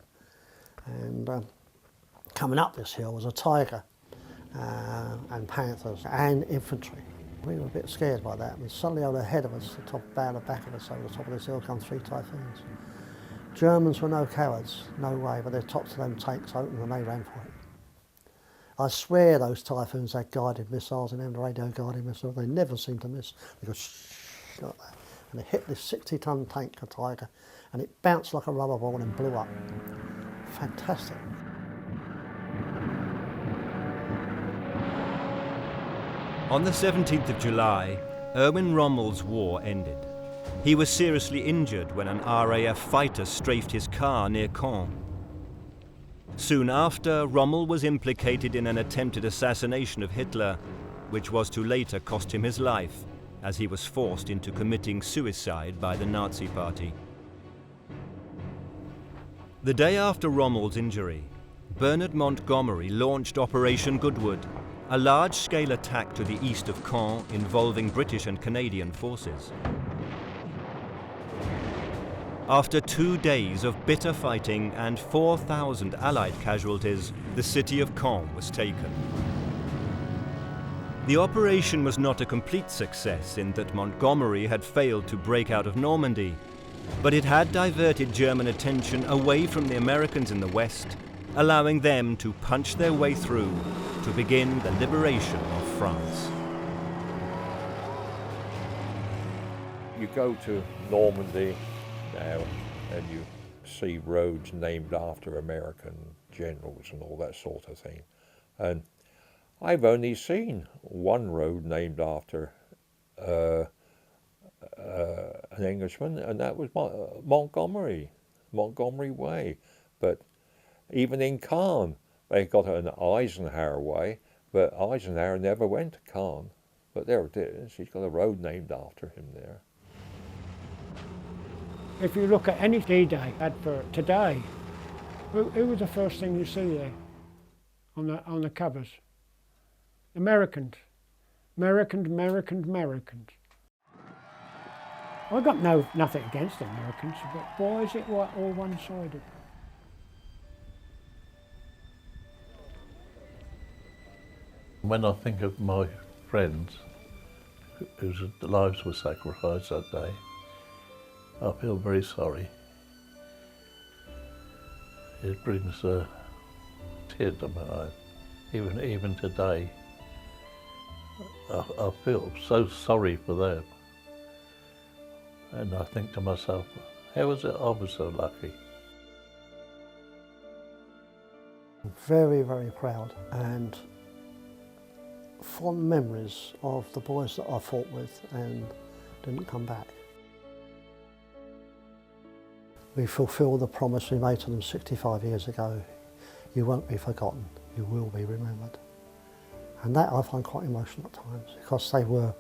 And coming up this hill was a Tiger, and Panthers and infantry. We were a bit scared by that, and suddenly over ahead of us, the back of us, over the top of this hill come 3 Typhoons. Germans were no cowards, no way, but their tops of them tanks opened and they ran for it. I swear those Typhoons had guided missiles in them, radio guided missiles. They never seemed to miss. They go shh, like that. And they hit this 60-ton tank, a Tiger, and it bounced like a rubber ball and blew up. Fantastic. On the 17th of July, Erwin Rommel's war ended. He was seriously injured when an RAF fighter strafed his car near Caen. Soon after, Rommel was implicated in an attempted assassination of Hitler, which was to later cost him his life, as he was forced into committing suicide by the Nazi Party. The day after Rommel's injury, Bernard Montgomery launched Operation Goodwood, a large-scale attack to the east of Caen involving British and Canadian forces. After 2 days of bitter fighting and 4,000 Allied casualties, the city of Caen was taken. The operation was not a complete success in that Montgomery had failed to break out of Normandy, but it had diverted German attention away from the Americans in the west, allowing them to punch their way through to begin the liberation of France. You go to Normandy now and you see roads named after American generals and all that sort of thing. And I've only seen one road named after an Englishman, and that was Montgomery Way. But even in Caen, they got an Eisenhower Way, But Eisenhower never went to Caen, but there it is. He's got a road named after him there. If you look at any D-Day advert today, who was the first thing you see there on the covers? Americans. Americans, Americans, Americans. I've got nothing against the Americans, but why is it all one-sided? When I think of my friends whose lives were sacrificed that day, I feel very sorry. It brings a tear to my eye. Even today, I feel so sorry for them. And I think to myself, how was it I was so lucky? Very, very proud and fond memories of the boys that I fought with and didn't come back. We fulfilled the promise we made to them 65 years ago. You won't be forgotten, you will be remembered. And that I find quite emotional at times because they were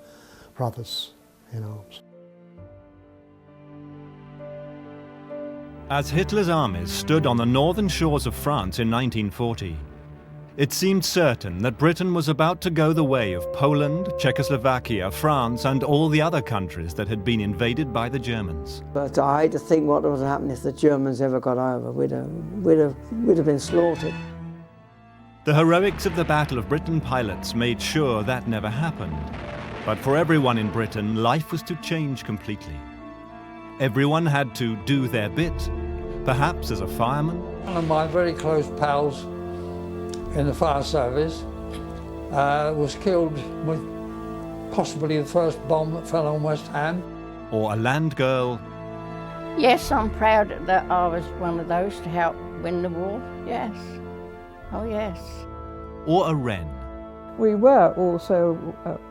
brothers in arms. As Hitler's armies stood on the northern shores of France in 1940, it seemed certain that Britain was about to go the way of Poland, Czechoslovakia, France, and all the other countries that had been invaded by the Germans. But I hate to think what would happen if the Germans ever got over. We'd have been slaughtered. The heroics of the Battle of Britain pilots made sure that never happened. But for everyone in Britain, life was to change completely. Everyone had to do their bit, perhaps as a fireman. One of my very close pals in the fire service was killed with possibly the first bomb that fell on West Ham. Or a land girl. Yes, I'm proud that I was one of those to help win the war, yes. Oh yes. Or a Wren. We were also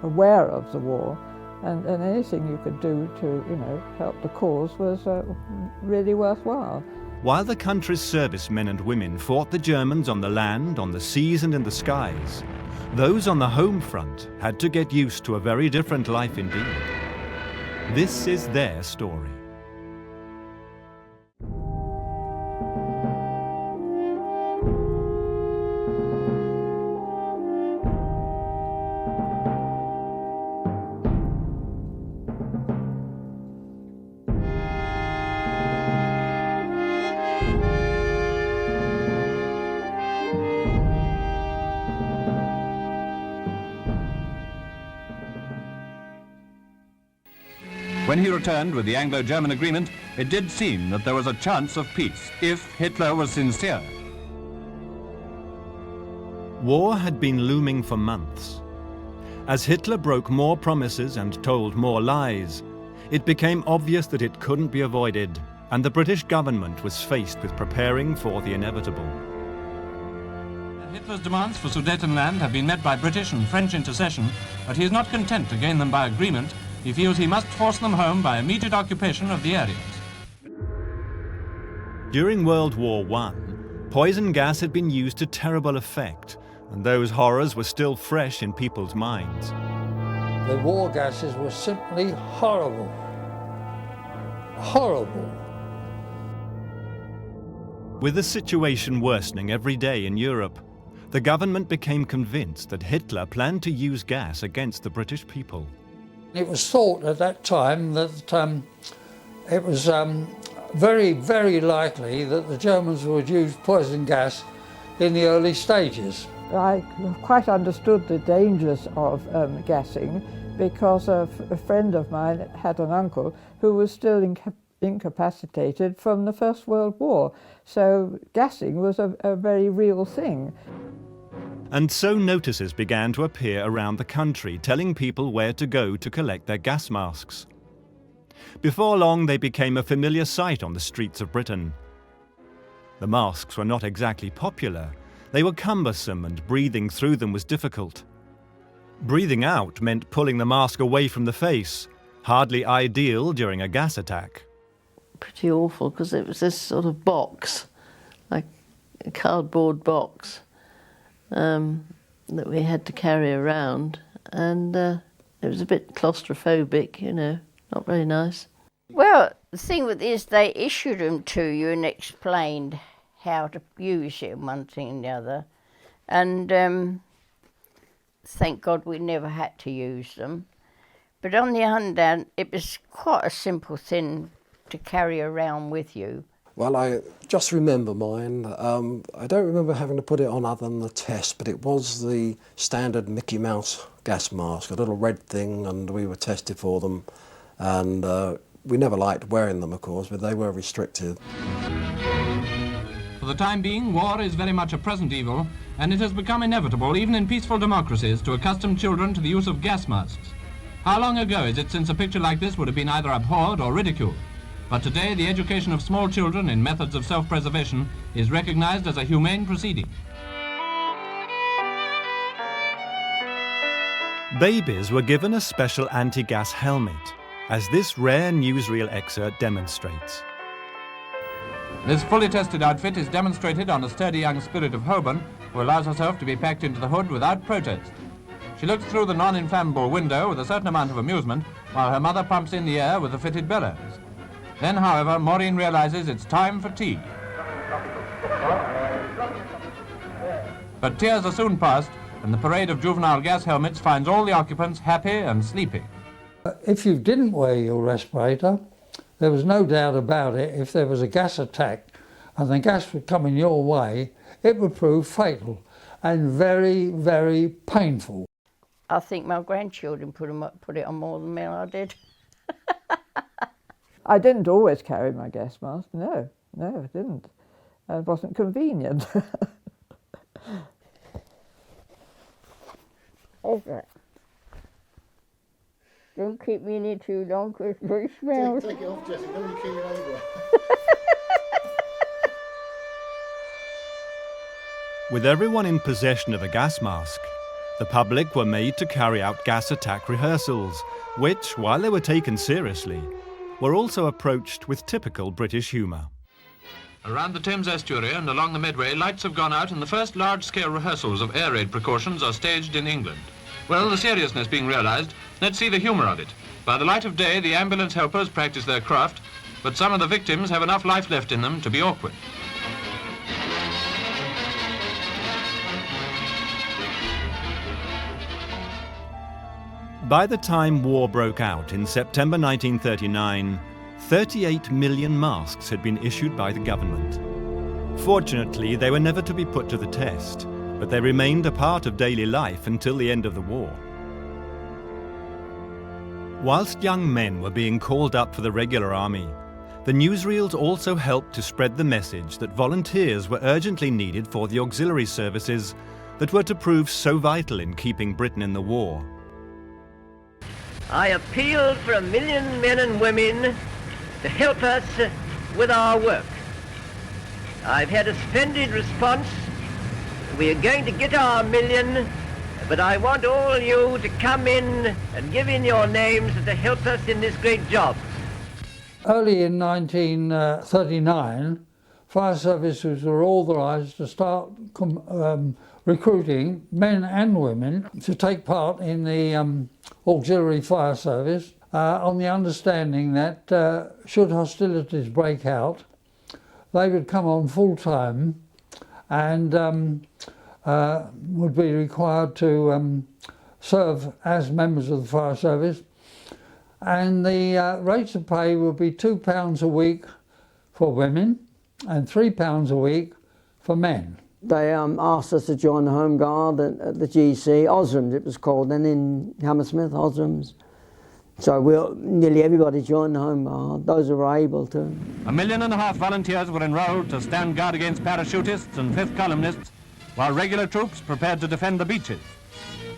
aware of the war, and anything you could do to, help the cause was really worthwhile. While the country's servicemen and women fought the Germans on the land, on the seas and in the skies, those on the home front had to get used to a very different life indeed. This is their story. When he returned with the Anglo-German agreement, it did seem that there was a chance of peace, if Hitler was sincere. War had been looming for months. As Hitler broke more promises and told more lies, it became obvious that it couldn't be avoided, and the British government was faced with preparing for the inevitable. Hitler's demands for Sudetenland have been met by British and French intercession, but he is not content to gain them by agreement. He feels he must force them home by immediate occupation of the areas. During World War I, poison gas had been used to terrible effect, and those horrors were still fresh in people's minds. The war gases were simply horrible. Horrible. With the situation worsening every day in Europe, the government became convinced that Hitler planned to use gas against the British people. It was thought at that time that it was very, very likely that the Germans would use poison gas in the early stages. I quite understood the dangers of gassing because a friend of mine had an uncle who was still incapacitated from the First World War. So gassing was a very real thing. And so notices began to appear around the country, telling people where to go to collect their gas masks. Before long, they became a familiar sight on the streets of Britain. The masks were not exactly popular. They were cumbersome, and breathing through them was difficult. Breathing out meant pulling the mask away from the face, hardly ideal during a gas attack. Pretty awful, because it was this sort of box, like a cardboard box. that we had to carry around, and it was a bit claustrophobic, you know, not very nice. Well, the thing with this, they issued them to you and explained how to use it, one thing and the other. And thank God we never had to use them. But on the other hand, it was quite a simple thing to carry around with you. Well, I just remember mine. I don't remember having to put it on other than the test, but it was the standard Mickey Mouse gas mask, a little red thing, and we were tested for them. And we never liked wearing them, of course, but they were restricted. For the time being, war is very much a present evil, and it has become inevitable, even in peaceful democracies, to accustom children to the use of gas masks. How long ago is it since a picture like this would have been either abhorred or ridiculed? But today, the education of small children in methods of self-preservation is recognized as a humane proceeding. Babies were given a special anti-gas helmet, as this rare newsreel excerpt demonstrates. This fully tested outfit is demonstrated on a sturdy young spirit of Holborn, who allows herself to be packed into the hood without protest. She looks through the non-inflammable window with a certain amount of amusement, while her mother pumps in the air with the fitted bellows. Then, however, Maureen realizes it's time for tea. But tears are soon past, and the parade of juvenile gas helmets finds all the occupants happy and sleepy. If you didn't wear your respirator, there was no doubt about it, if there was a gas attack and the gas was coming your way, it would prove fatal and very, very painful. I think my grandchildren put it on more than me I did. I didn't always carry my gas mask, no, I didn't. It wasn't convenient. Okay. Don't keep me in it too long because it very smells. Take it off, Jessie, don't you keep it over. With everyone in possession of a gas mask, the public were made to carry out gas attack rehearsals, which, while they were taken seriously, were also approached with typical British humour. Around the Thames estuary and along the Medway, lights have gone out and the first large-scale rehearsals of air raid precautions are staged in England. Well, the seriousness being realised, let's see the humour of it. By the light of day, the ambulance helpers practice their craft, but some of the victims have enough life left in them to be awkward. By the time war broke out in September 1939, 38 million masks had been issued by the government. Fortunately, they were never to be put to the test, but they remained a part of daily life until the end of the war. Whilst young men were being called up for the regular army, the newsreels also helped to spread the message that volunteers were urgently needed for the auxiliary services that were to prove so vital in keeping Britain in the war. I appeal for 1 million men and women to help us with our work. I've had a splendid response. We are going to get our 1 million, but I want all you to come in and give in your names to help us in this great job. Early in 1939, fire services were authorised to start recruiting men and women to take part in the auxiliary fire service on the understanding that should hostilities break out, they would come on full time and would be required to serve as members of the fire service, and the rates of pay would be £2 a week for women and £3 a week for men. They asked us to join the Home Guard at the GC, Osrams it was called, then in Hammersmith, Osrams. So nearly everybody joined the Home Guard, those who were able to. 1.5 million volunteers were enrolled to stand guard against parachutists and fifth columnists, while regular troops prepared to defend the beaches.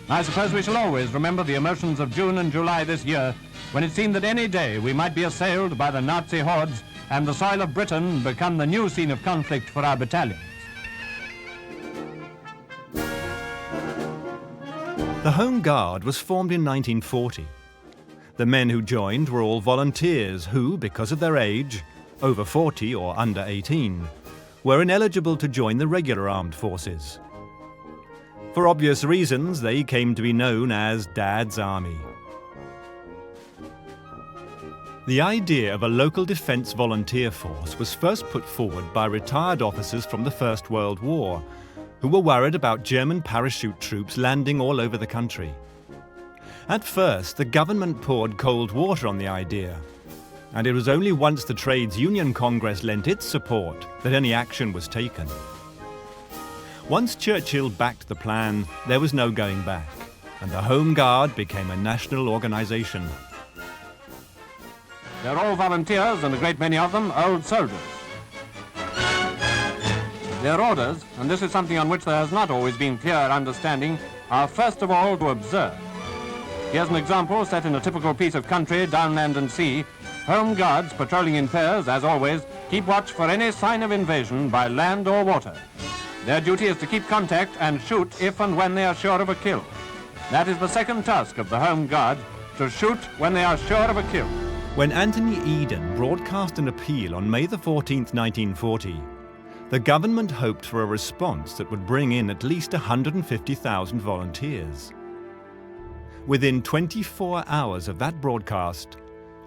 I suppose we shall always remember the emotions of June and July this year, when it seemed that any day we might be assailed by the Nazi hordes and the soil of Britain become the new scene of conflict for our battalions. The Home Guard was formed in 1940. The men who joined were all volunteers who, because of their age, over 40 or under 18, were ineligible to join the regular armed forces. For obvious reasons, they came to be known as Dad's Army. The idea of a local defence volunteer force was first put forward by retired officers from the First World War, who were worried about German parachute troops landing all over the country. At first, the government poured cold water on the idea, and it was only once the Trades Union Congress lent its support that any action was taken. Once Churchill backed the plan, there was no going back, and the Home Guard became a national organisation. They're all volunteers, and a great many of them old soldiers. Their orders, and this is something on which there has not always been clear understanding, are first of all to observe. Here's an example set in a typical piece of country, down land and sea. Home Guards, patrolling in pairs, as always, keep watch for any sign of invasion by land or water. Their duty is to keep contact and shoot if and when they are sure of a kill. That is the second task of the Home Guard, to shoot when they are sure of a kill. When Anthony Eden broadcast an appeal on May the 14th, 1940, the government hoped for a response that would bring in at least 150,000 volunteers. Within 24 hours of that broadcast,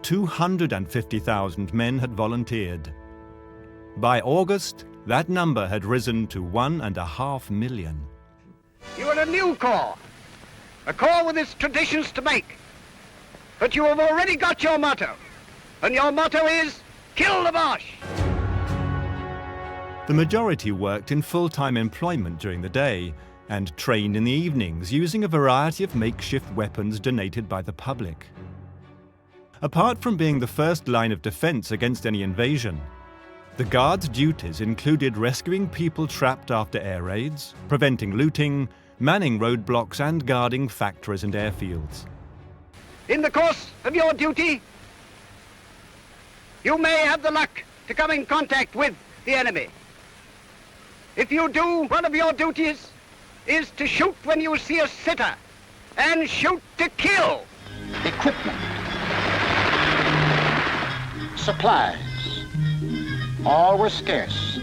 250,000 men had volunteered. By August, that number had risen to 1.5 million. You are a new corps, a corps with its traditions to make. But you have already got your motto, and your motto is, kill the Boche! The majority worked in full-time employment during the day and trained in the evenings using a variety of makeshift weapons donated by the public. Apart from being the first line of defence against any invasion, the Guard's duties included rescuing people trapped after air raids, preventing looting, manning roadblocks and guarding factories and airfields. In the course of your duty, you may have the luck to come in contact with the enemy. If you do, one of your duties is to shoot when you see a sitter, and shoot to kill. Equipment, supplies, all were scarce.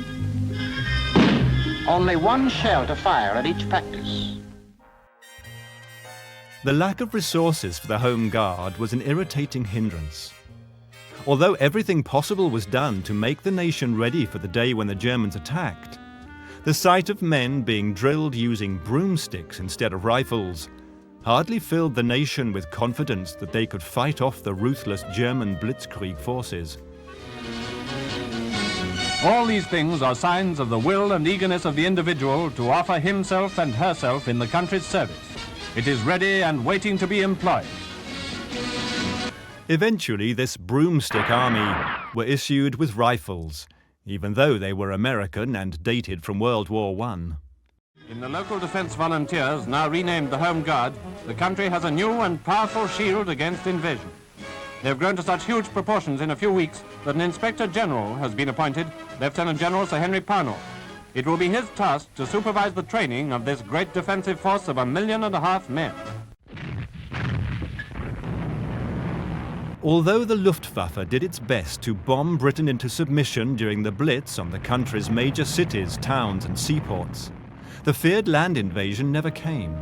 Only one shell to fire at each practice. The lack of resources for the Home Guard was an irritating hindrance. Although everything possible was done to make the nation ready for the day when the Germans attacked, the sight of men being drilled using broomsticks instead of rifles hardly filled the nation with confidence that they could fight off the ruthless German blitzkrieg forces. All these things are signs of the will and eagerness of the individual to offer himself and herself in the country's service. It is ready and waiting to be employed. Eventually, this broomstick army were issued with rifles, even though they were American and dated from World War I. In the local defence volunteers, now renamed the Home Guard, the country has a new and powerful shield against invasion. They've grown to such huge proportions in a few weeks that an Inspector General has been appointed, Lieutenant General Sir Henry Parnell. It will be his task to supervise the training of this great defensive force of 1.5 million men. Although the Luftwaffe did its best to bomb Britain into submission during the Blitz on the country's major cities, towns and seaports, the feared land invasion never came.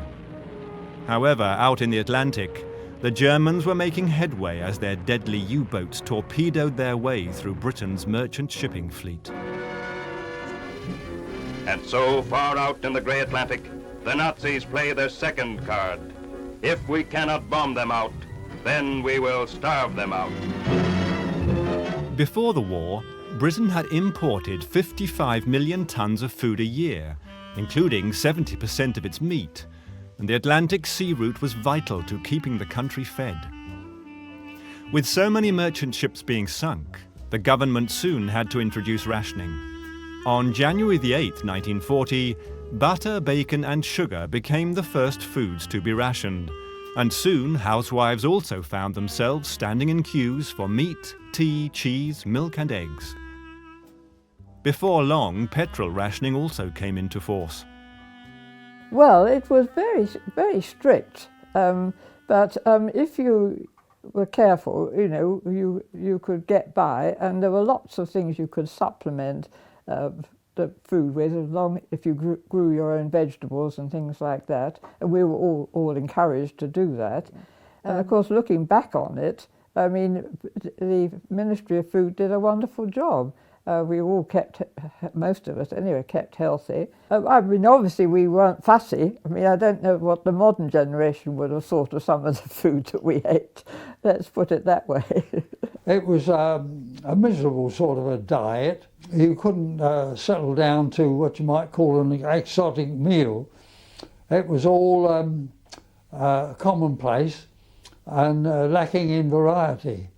However, out in the Atlantic, the Germans were making headway as their deadly U-boats torpedoed their way through Britain's merchant shipping fleet. And so, far out in the grey Atlantic, the Nazis play their second card. If we cannot bomb them out, then we will starve them out. Before the war, Britain had imported 55 million tons of food a year, including 70% of its meat, and the Atlantic sea route was vital to keeping the country fed. With so many merchant ships being sunk, the government soon had to introduce rationing. On January the 8th, 1940, butter, bacon and sugar became the first foods to be rationed, and soon housewives also found themselves standing in queues for meat, tea, cheese, milk and eggs. Before long, petrol rationing also came into force. Well, it was very, very strict, but if you were careful, you know, you could get by, and there were lots of things you could supplement the food with, as long if you grew your own vegetables and things like that. And we were all encouraged to do that. And of course, looking back on it, I mean, the Ministry of Food did a wonderful job. We all kept, most of us anyway, kept healthy. I mean, obviously we weren't fussy. I mean, I don't know what the modern generation would have thought of some of the food that we ate. Let's put it that way. It was a miserable sort of a diet. You couldn't settle down to what you might call an exotic meal. It was all commonplace and lacking in variety.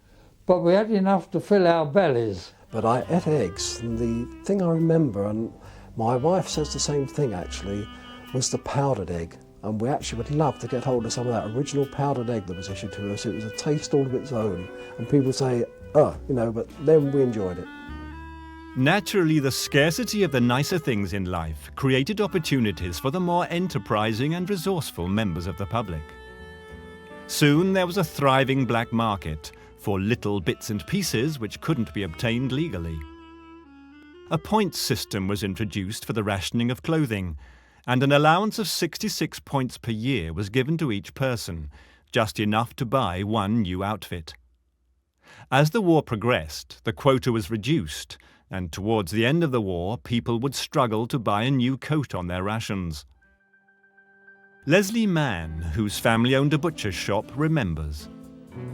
But we had enough to fill our bellies. But I ate eggs, and the thing I remember, and my wife says the same thing actually, was the powdered egg. And we actually would love to get hold of some of that original powdered egg that was issued to us. It was a taste all of its own. And people say, oh, you know, but then we enjoyed it. Naturally, the scarcity of the nicer things in life created opportunities for the more enterprising and resourceful members of the public. Soon there was a thriving black market for little bits and pieces which couldn't be obtained legally. A points system was introduced for the rationing of clothing, and an allowance of 66 points per year was given to each person, just enough to buy one new outfit. As the war progressed, the quota was reduced, and towards the end of the war, people would struggle to buy a new coat on their rations. Leslie Mann, whose family owned a butcher's shop, remembers.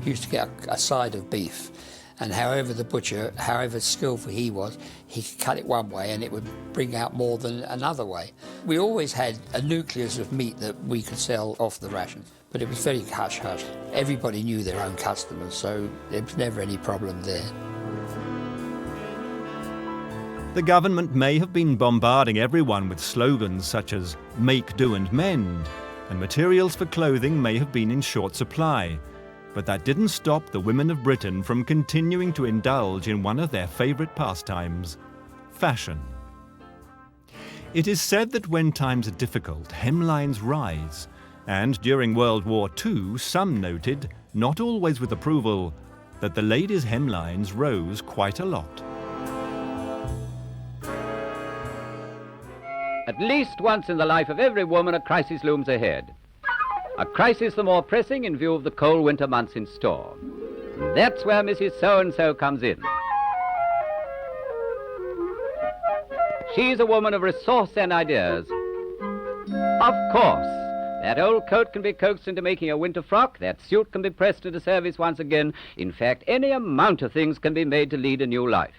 He used to get a side of beef, and however the butcher, however skillful he was, he could cut it one way and it would bring out more than another way. We always had a nucleus of meat that we could sell off the rations, but it was very hush-hush. Everybody knew their own customers, so there was never any problem there. The government may have been bombarding everyone with slogans such as "make, do and mend," and materials for clothing may have been in short supply. But that didn't stop the women of Britain from continuing to indulge in one of their favourite pastimes, fashion. It is said that when times are difficult, hemlines rise, and during World War II, some noted, not always with approval, that the ladies' hemlines rose quite a lot. At least once in the life of every woman, a crisis looms ahead. A crisis the more pressing in view of the cold winter months in store. That's where Mrs. So-and-so comes in. She's a woman of resource and ideas. Of course, that old coat can be coaxed into making a winter frock, that suit can be pressed into service once again. In fact, any amount of things can be made to lead a new life.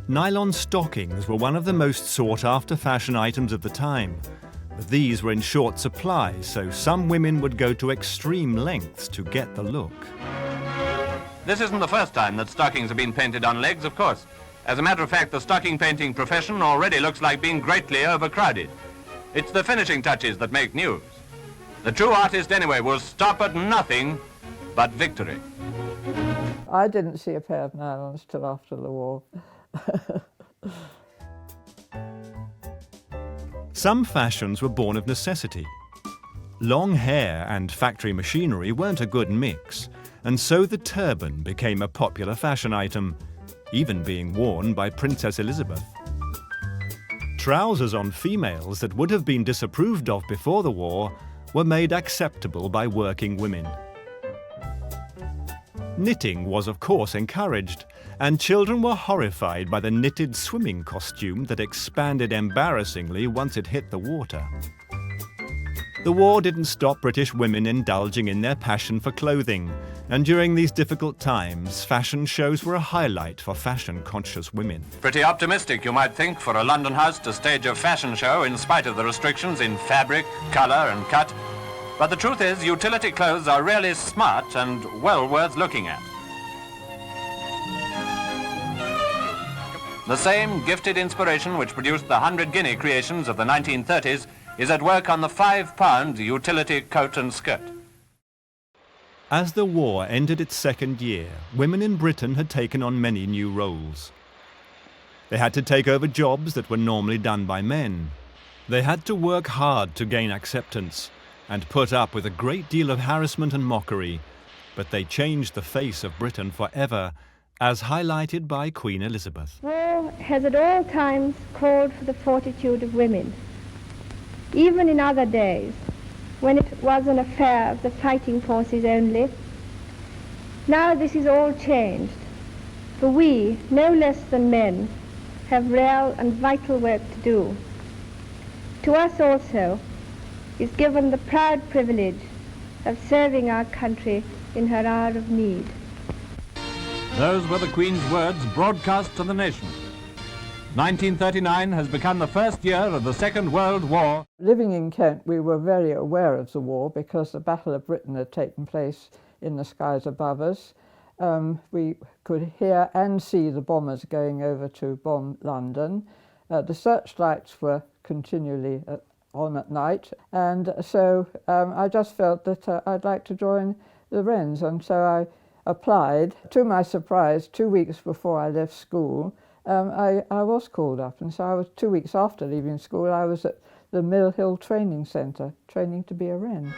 Nylon stockings were one of the most sought-after fashion items of the time. But these were in short supply, so some women would go to extreme lengths to get the look. This isn't the first time that stockings have been painted on legs, of course. As a matter of fact, the stocking painting profession already looks like being greatly overcrowded. It's the finishing touches that make news. The true artist, anyway, will stop at nothing but victory. I didn't see a pair of nylons till after the war. Some fashions were born of necessity. Long hair and factory machinery weren't a good mix, and so the turban became a popular fashion item, even being worn by Princess Elizabeth. Trousers on females that would have been disapproved of before the war were made acceptable by working women. Knitting was, of course, encouraged, and children were horrified by the knitted swimming costume that expanded embarrassingly once it hit the water. The war didn't stop British women indulging in their passion for clothing, and during these difficult times, fashion shows were a highlight for fashion-conscious women. Pretty optimistic, you might think, for a London house to stage a fashion show in spite of the restrictions in fabric, colour and cut. But the truth is, utility clothes are really smart and well worth looking at. The same gifted inspiration which produced the 100-guinea creations of the 1930s is at work on the £5 utility coat and skirt. As the war entered its second year, women in Britain had taken on many new roles. They had to take over jobs that were normally done by men. They had to work hard to gain acceptance and put up with a great deal of harassment and mockery, but they changed the face of Britain forever as highlighted by Queen Elizabeth. War has at all times called for the fortitude of women. Even in other days, when it was an affair of the fighting forces only, now this is all changed, for we, no less than men, have real and vital work to do. To us also is given the proud privilege of serving our country in her hour of need. Those were the Queen's words broadcast to the nation. 1939 has become the first year of the Second World War. Living in Kent, we were very aware of the war because the Battle of Britain had taken place in the skies above us. We could hear and see the bombers going over to bomb London. The searchlights were continually on at night, and so I just felt that I'd like to join the Wrens, and so I applied. To my surprise, 2 weeks before I left school, I was called up, and so I was 2 weeks after leaving school. I was at the Mill Hill Training Centre, training to be a Wren.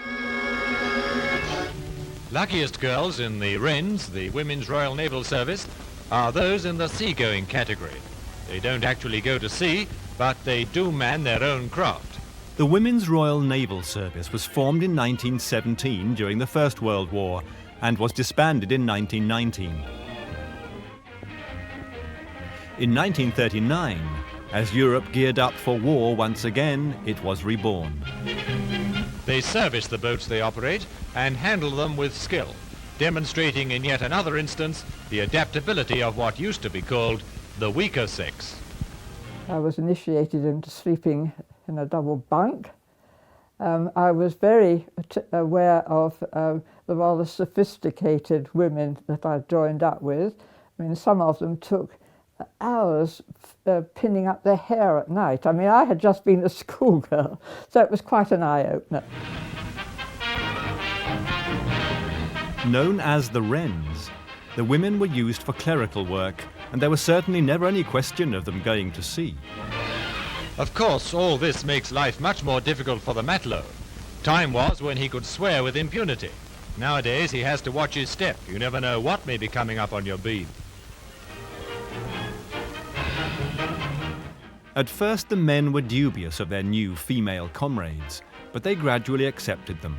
Luckiest girls in the Wrens, the Women's Royal Naval Service, are those in the seagoing category. They don't actually go to sea, but they do man their own craft. The Women's Royal Naval Service was formed in 1917 during the First World War and was disbanded in 1919. In 1939, as Europe geared up for war once again, it was reborn. They service the boats they operate and handle them with skill, demonstrating in yet another instance the adaptability of what used to be called the weaker sex. I was initiated into sleeping in a double bunk. I was very aware of the rather sophisticated women that I joined up with. I mean, some of them took hours pinning up their hair at night. I mean, I had just been a schoolgirl, so it was quite an eye-opener. Known as the Wrens, the women were used for clerical work, and there was certainly never any question of them going to sea. Of course, all this makes life much more difficult for the matelot. Time was when he could swear with impunity. Nowadays, he has to watch his step. You never know what may be coming up on your beam. At first, the men were dubious of their new female comrades, but they gradually accepted them.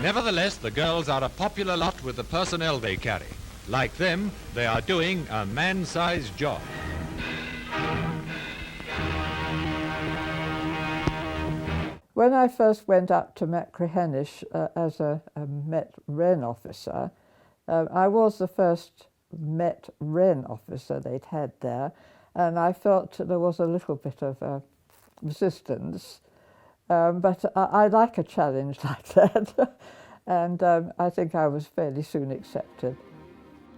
Nevertheless, the girls are a popular lot with the personnel they carry. Like them, they are doing a man-sized job. When I first went up to Met Crehenish as a Met Wren officer, I was the first Met Wren officer they'd had there, and I felt there was a little bit of resistance, but I like a challenge like that, and I think I was fairly soon accepted.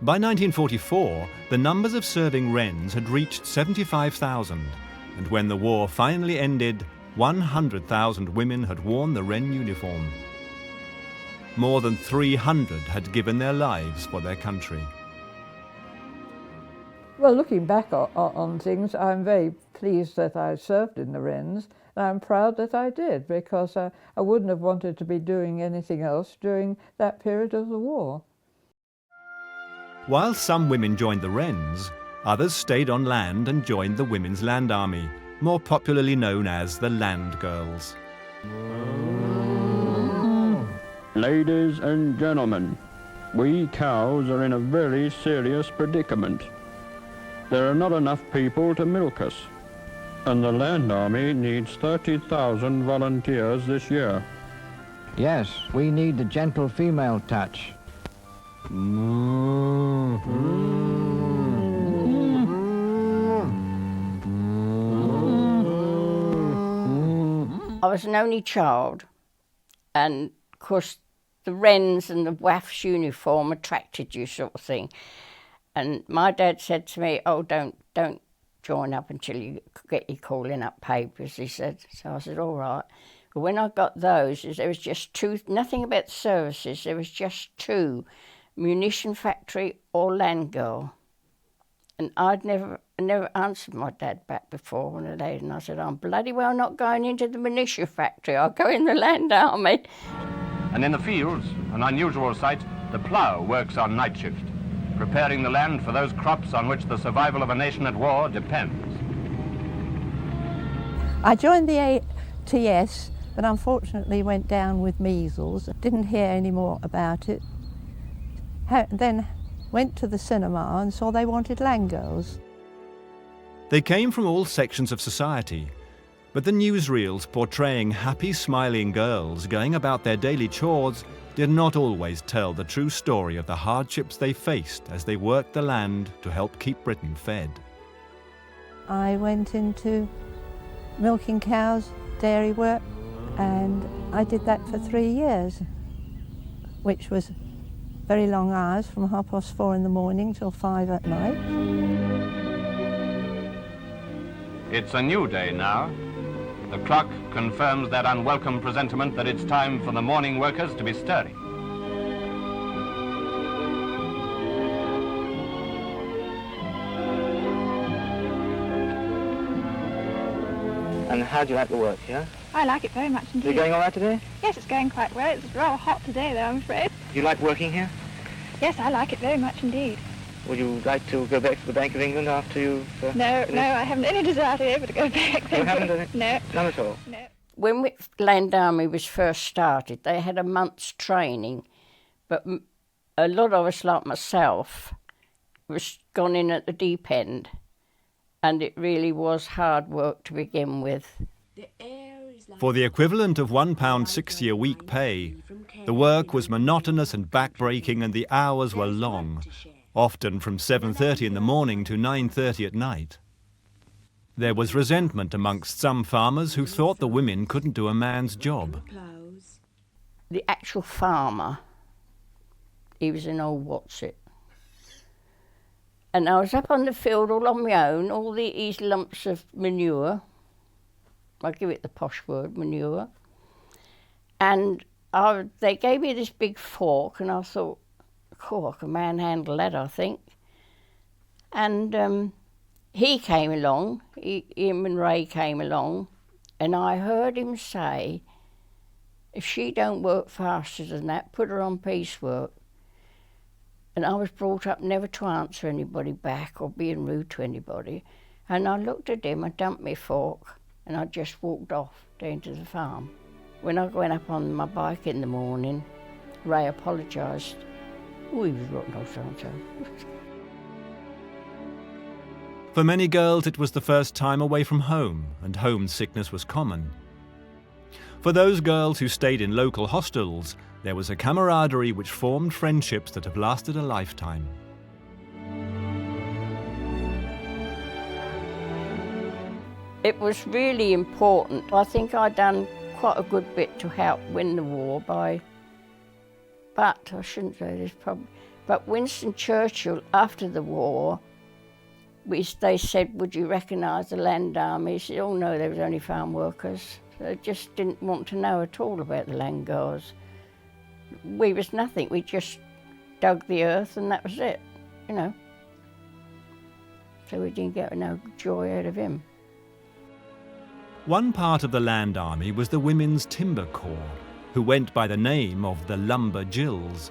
By 1944, the numbers of serving Wrens had reached 75,000, and when the war finally ended, 100,000 women had worn the Wren uniform. More than 300 had given their lives for their country. Well, looking back on things, I'm very pleased that I served in the Wrens, and I'm proud that I did, because I wouldn't have wanted to be doing anything else during that period of the war. While some women joined the Wrens, others stayed on land and joined the Women's Land Army, more popularly known as the Land Girls. Ladies and gentlemen, we cows are in a very serious predicament. There are not enough people to milk us, and the Land Army needs 30,000 volunteers this year. Yes, we need the gentle female touch. I was an only child, and of course the Wrens and the WAFs uniform attracted you, sort of thing. And my dad said to me, "Oh, don't join up until you get your calling up papers," he said. So I said, all right. But when I got those, there was just two, nothing about the services, there was just two, munition factory or land girl. And I'd never answered my dad back before when I lady, and I said, I'm bloody well not going into the munition factory, I'll go in the land army. And in the fields, an unusual sight, The plough works on night shift, preparing the land for those crops on which the survival of a nation at war depends. I joined the ATS, but unfortunately went down with measles. Didn't hear any more about it. Then went to the cinema and saw they wanted land girls. They came from all sections of society, but the newsreels portraying happy, smiling girls going about their daily chores did not always tell the true story of the hardships they faced as they worked the land to help keep Britain fed. I went into milking cows, dairy work, and I did that for 3 years, which was very long hours, from 4:30 in the morning till 5 at night. It's a new day now. The clock confirms that unwelcome presentiment that it's time for the morning workers to be stirring. And how do you like the work here? I like it very much indeed. Is it going all right today? Yes, it's going quite well. It's rather hot today, though, I'm afraid. Do you like working here? Yes, I like it very much indeed. Would you like to go back to the Bank of England after you've... No, I haven't any desire to ever to go back. You haven't done it? No. None at all? No. When the Land Army was first started, they had a month's training, but a lot of us, like myself, was gone in at the deep end, and it really was hard work to begin with. For the equivalent of £1.60 a week pay, the work was monotonous and backbreaking, and the hours were long, often from 7:30 in the morning to 9:30 at night. There was resentment amongst some farmers who thought the women couldn't do a man's job. The actual farmer, he was an old what's-it. And I was up on the field all on my own, all these lumps of manure. I give it the posh word, manure. And they gave me this big fork, and I thought, oh, I can manhandle that, I think. And he came along, him and Ray came along, and I heard him say, if she don't work faster than that, put her on piecework. And I was brought up never to answer anybody back or being rude to anybody. And I looked at him, I dumped my fork, and I just walked off down to the farm. When I went up on my bike in the morning, Ray apologised. Oh, he was rotten old so-and-so. For many girls, it was the first time away from home, and homesickness was common. For those girls who stayed in local hostels, there was a camaraderie which formed friendships that have lasted a lifetime. It was really important. I think I'd done quite a good bit to help win the war but I shouldn't say this probably, but Winston Churchill, after the war, they said, would you recognise the Land Army? He said, oh no, they was only farm workers. They just didn't want to know at all about the Land Guards. We was nothing, we just dug the earth and that was it, you know. So we didn't get no joy out of him. One part of the Land Army was the Women's Timber Corps, who went by the name of the Lumber Jills.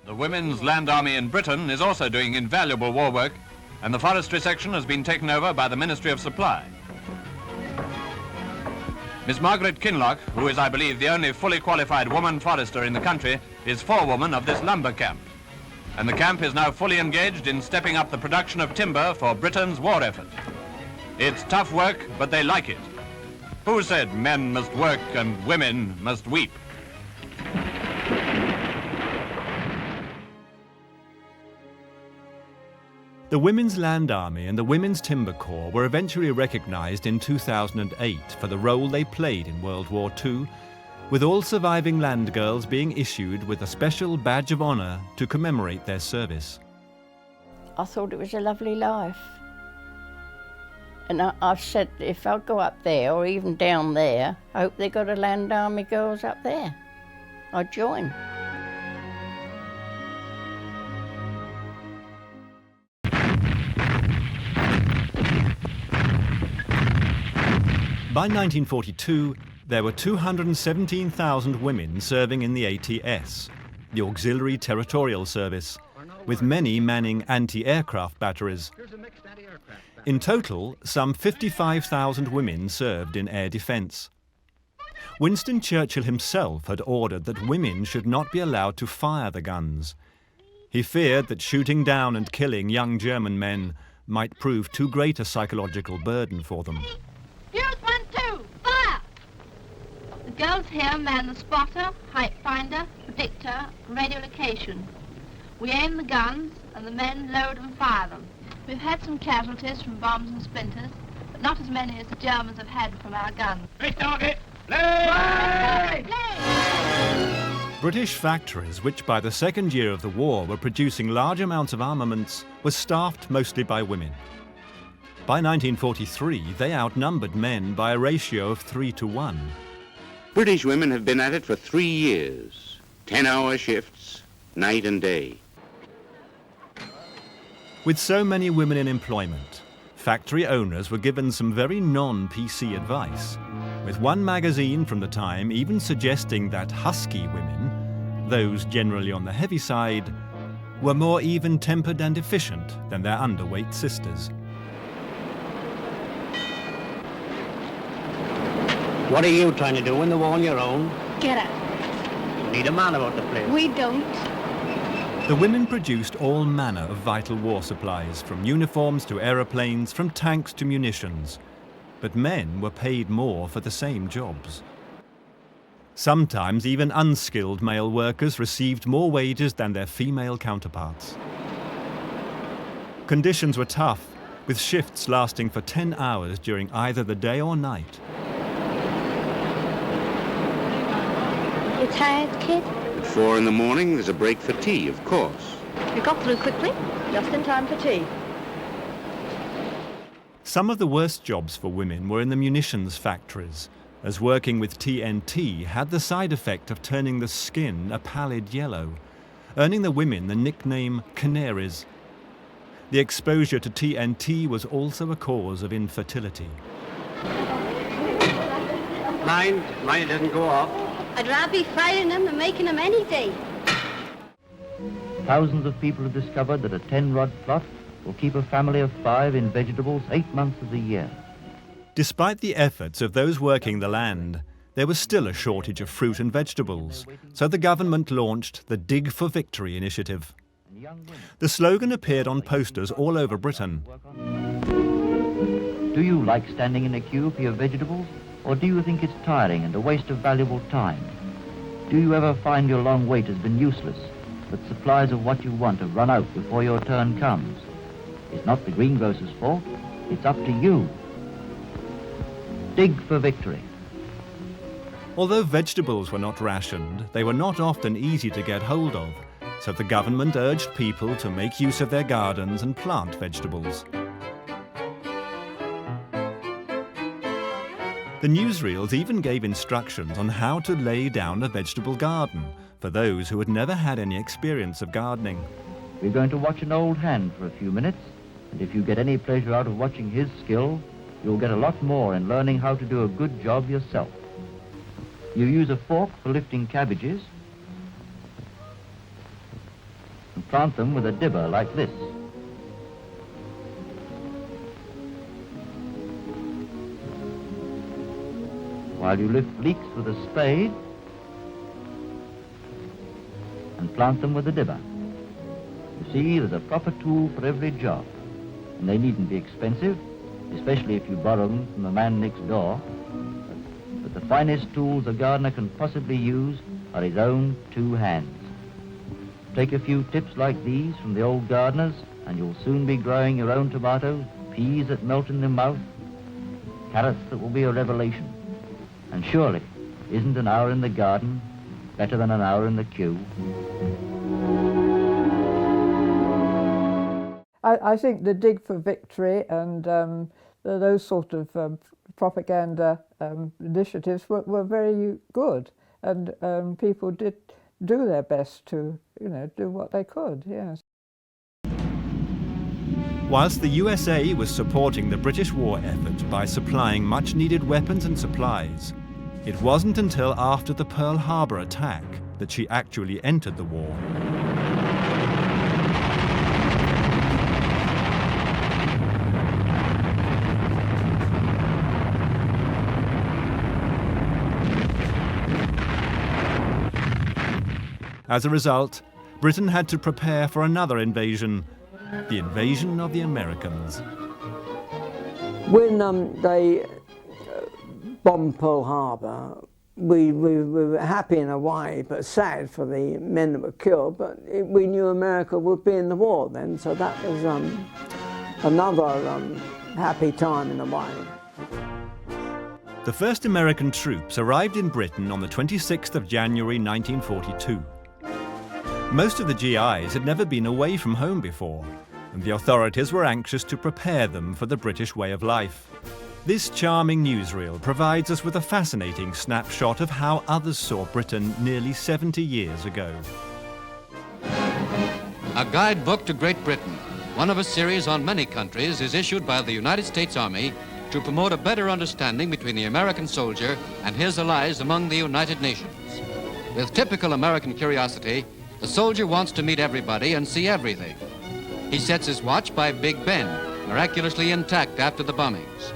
The Women's Land Army in Britain is also doing invaluable war work, and the forestry section has been taken over by the Ministry of Supply. Miss Margaret Kinloch, who is, I believe, the only fully qualified woman forester in the country, is forewoman of this lumber camp. And the camp is now fully engaged in stepping up the production of timber for Britain's war effort. It's tough work, but they like it. Who said men must work and women must weep? The Women's Land Army and the Women's Timber Corps were eventually recognised in 2008 for the role they played in World War II, with all surviving land girls being issued with a special badge of honour to commemorate their service. I thought it was a lovely life. And I've said, if I go up there, or even down there, I hope they got a Land Army girls up there. I'd join. By 1942, there were 217,000 women serving in the ATS, the Auxiliary Territorial Service, with many manning anti-aircraft batteries. In total, some 55,000 women served in air defence. Winston Churchill himself had ordered that women should not be allowed to fire the guns. He feared that shooting down and killing young German men might prove too great a psychological burden for them. Here's 1, 2, fire! The girls here man the spotter, height finder, predictor, radio location. We aim the guns and the men load and fire them. We've had some casualties from bombs and splinters, but not as many as the Germans have had from our guns. Great target! Play! British factories, which by the second year of the war were producing large amounts of armaments, were staffed mostly by women. By 1943, they outnumbered men by a ratio of 3 to 1. British women have been at it for 3 years, 10-hour shifts, night and day. With so many women in employment, factory owners were given some very non-PC advice, with one magazine from the time even suggesting that husky women, those generally on the heavy side, were more even-tempered and efficient than their underweight sisters. What are you trying to do in the war on your own? Get out. You need a man about the place. We don't. The women produced all manner of vital war supplies, from uniforms to aeroplanes, from tanks to munitions. But men were paid more for the same jobs. Sometimes even unskilled male workers received more wages than their female counterparts. Conditions were tough, with shifts lasting for 10 hours during either the day or night. You tired, kid? At 4 in the morning, there's a break for tea, of course. You got through quickly, just in time for tea. Some of the worst jobs for women were in the munitions factories, as working with TNT had the side effect of turning the skin a pallid yellow, earning the women the nickname canaries. The exposure to TNT was also a cause of infertility. Mind it doesn't go off. I'd rather be firing them than making them any day. Thousands of people have discovered that a 10-rod plot will keep a family of 5 in vegetables 8 months of the year. Despite the efforts of those working the land, there was still a shortage of fruit and vegetables, so the government launched the Dig for Victory initiative. The slogan appeared on posters all over Britain. Do you like standing in a queue for your vegetables, or do you think it's tiring and a waste of valuable time? Do you ever find your long wait has been useless, that supplies of what you want have run out before your turn comes? It's not the greengrocer's fault, it's up to you. Dig for victory. Although vegetables were not rationed, they were not often easy to get hold of, so the government urged people to make use of their gardens and plant vegetables. The newsreels even gave instructions on how to lay down a vegetable garden for those who had never had any experience of gardening. We're going to watch an old hand for a few minutes, and if you get any pleasure out of watching his skill, you'll get a lot more in learning how to do a good job yourself. You use a fork for lifting cabbages and plant them with a dibber like this. While you lift leeks with a spade and plant them with a dibber. You see, there's a proper tool for every job, and they needn't be expensive, especially if you borrow them from the man next door. But the finest tools a gardener can possibly use are his own 2 hands. Take a few tips like these from the old gardeners, and you'll soon be growing your own tomatoes, peas that melt in the mouth, carrots that will be a revelation. And surely, isn't an hour in the garden better than an hour in the queue? I think the Dig for Victory and those sort of propaganda initiatives were very good, and people did do their best to, do what they could, yes. Whilst the USA was supporting the British war effort by supplying much-needed weapons and supplies, it wasn't until after the Pearl Harbor attack that she actually entered the war. As a result, Britain had to prepare for another invasion, the invasion of the Americans. When they bombed Pearl Harbor, we were happy in a way, but sad for the men that were killed, but we knew America would be in the war then, so that was another happy time in a way. The first American troops arrived in Britain on the 26th of January 1942. Most of the GIs had never been away from home before, and the authorities were anxious to prepare them for the British way of life. This charming newsreel provides us with a fascinating snapshot of how others saw Britain nearly 70 years ago. A guidebook to Great Britain, one of a series on many countries, is issued by the United States Army to promote a better understanding between the American soldier and his allies among the United Nations. With typical American curiosity, the soldier wants to meet everybody and see everything. He sets his watch by Big Ben, miraculously intact after the bombings.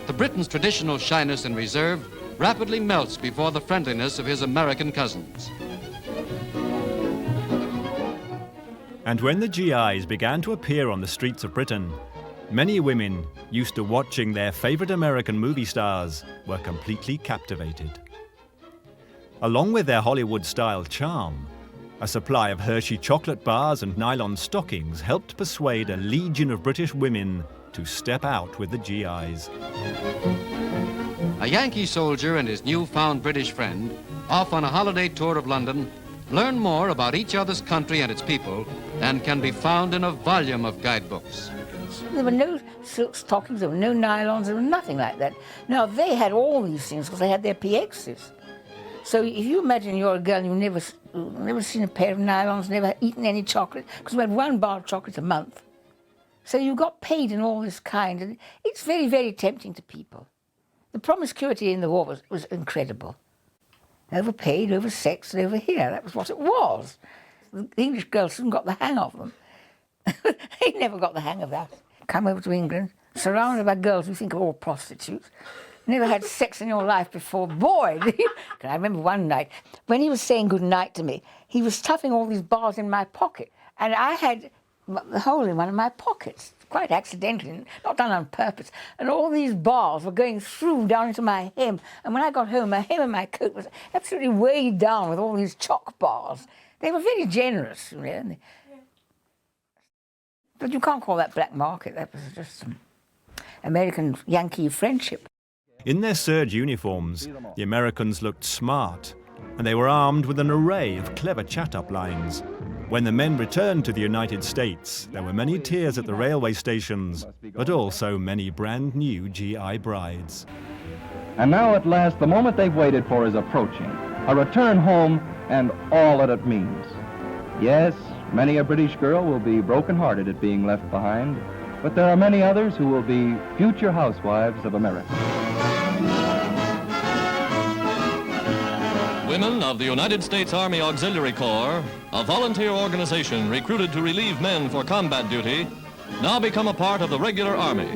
The Briton's traditional shyness and reserve rapidly melts before the friendliness of his American cousins. And when the GIs began to appear on the streets of Britain, many women, used to watching their favorite American movie stars, were completely captivated. Along with their Hollywood-style charm, a supply of Hershey chocolate bars and nylon stockings helped persuade a legion of British women to step out with the GIs. A Yankee soldier and his newfound British friend, off on a holiday tour of London, learn more about each other's country and its people than can be found in a volume of guidebooks. There were no silk stockings, there were no nylons, there was nothing like that. Now, they had all these things because they had their PXs. So if you imagine you're a girl and you've never seen a pair of nylons, never eaten any chocolate, because we had 1 bar of chocolate a month. So you got paid in all this kind, and it's very, very tempting to people. The promiscuity in the war was incredible. Overpaid, oversexed, and over here, that was what it was. The English girls soon got the hang of them. They never got the hang of that. Come over to England, surrounded by girls who think are all prostitutes. Never had sex in your life before. Boy, I remember one night, when he was saying good night to me, he was stuffing all these bars in my pocket. And I had the hole in one of my pockets, quite accidentally, not done on purpose. And all these bars were going through down into my hem. And when I got home, my hem and my coat was absolutely weighed down with all these chalk bars. They were very generous, you know. But you can't call that black market. That was just some American-Yankee friendship. In their serge uniforms, the Americans looked smart, and they were armed with an array of clever chat-up lines. When the men returned to the United States, there were many tears at the railway stations, but also many brand new GI brides. And now at last the moment they've waited for is approaching. A return home and all that it means. Yes, many a British girl will be broken-hearted at being left behind, but there are many others who will be future housewives of America. Women of the United States Army Auxiliary Corps, a volunteer organization recruited to relieve men for combat duty, now become a part of the regular army.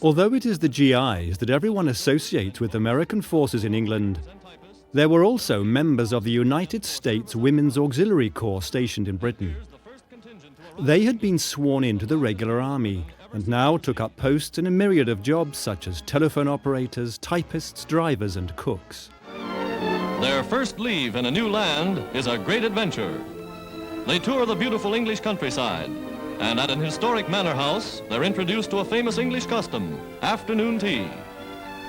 Although it is the GIs that everyone associates with American forces in England, there were also members of the United States Women's Auxiliary Corps stationed in Britain. They had been sworn into the regular army and now took up posts in a myriad of jobs such as telephone operators, typists, drivers and cooks. Their first leave in a new land is a great adventure. They tour the beautiful English countryside, and at an historic manor house, they're introduced to a famous English custom, afternoon tea.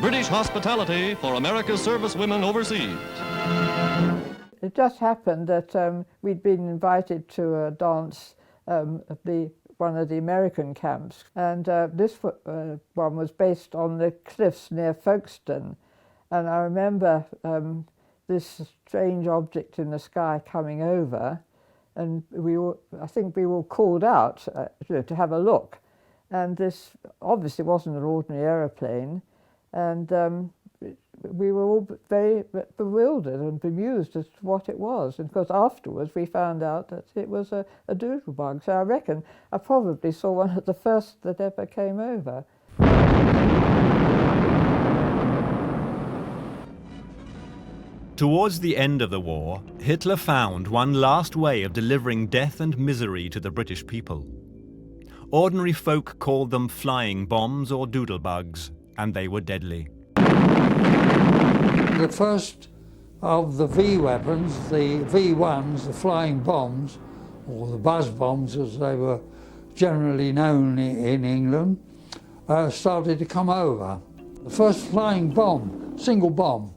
British hospitality for America's servicewomen overseas. It just happened that we'd been invited to a dance at one of the American camps, and this one was based on the cliffs near Folkestone. And I remember this strange object in the sky coming over, and I think we were called out to have a look. And this obviously wasn't an ordinary aeroplane, and we were all very bewildered and bemused as to what it was. And of course, afterwards we found out that it was a doodlebug. So I reckon I probably saw one of the first that ever came over. Towards the end of the war, Hitler found one last way of delivering death and misery to the British people. Ordinary folk called them flying bombs or doodlebugs, and they were deadly. The first of the V weapons, the V1s, the flying bombs, or the buzz bombs as they were generally known in England, started to come over. The first flying bomb, single bomb,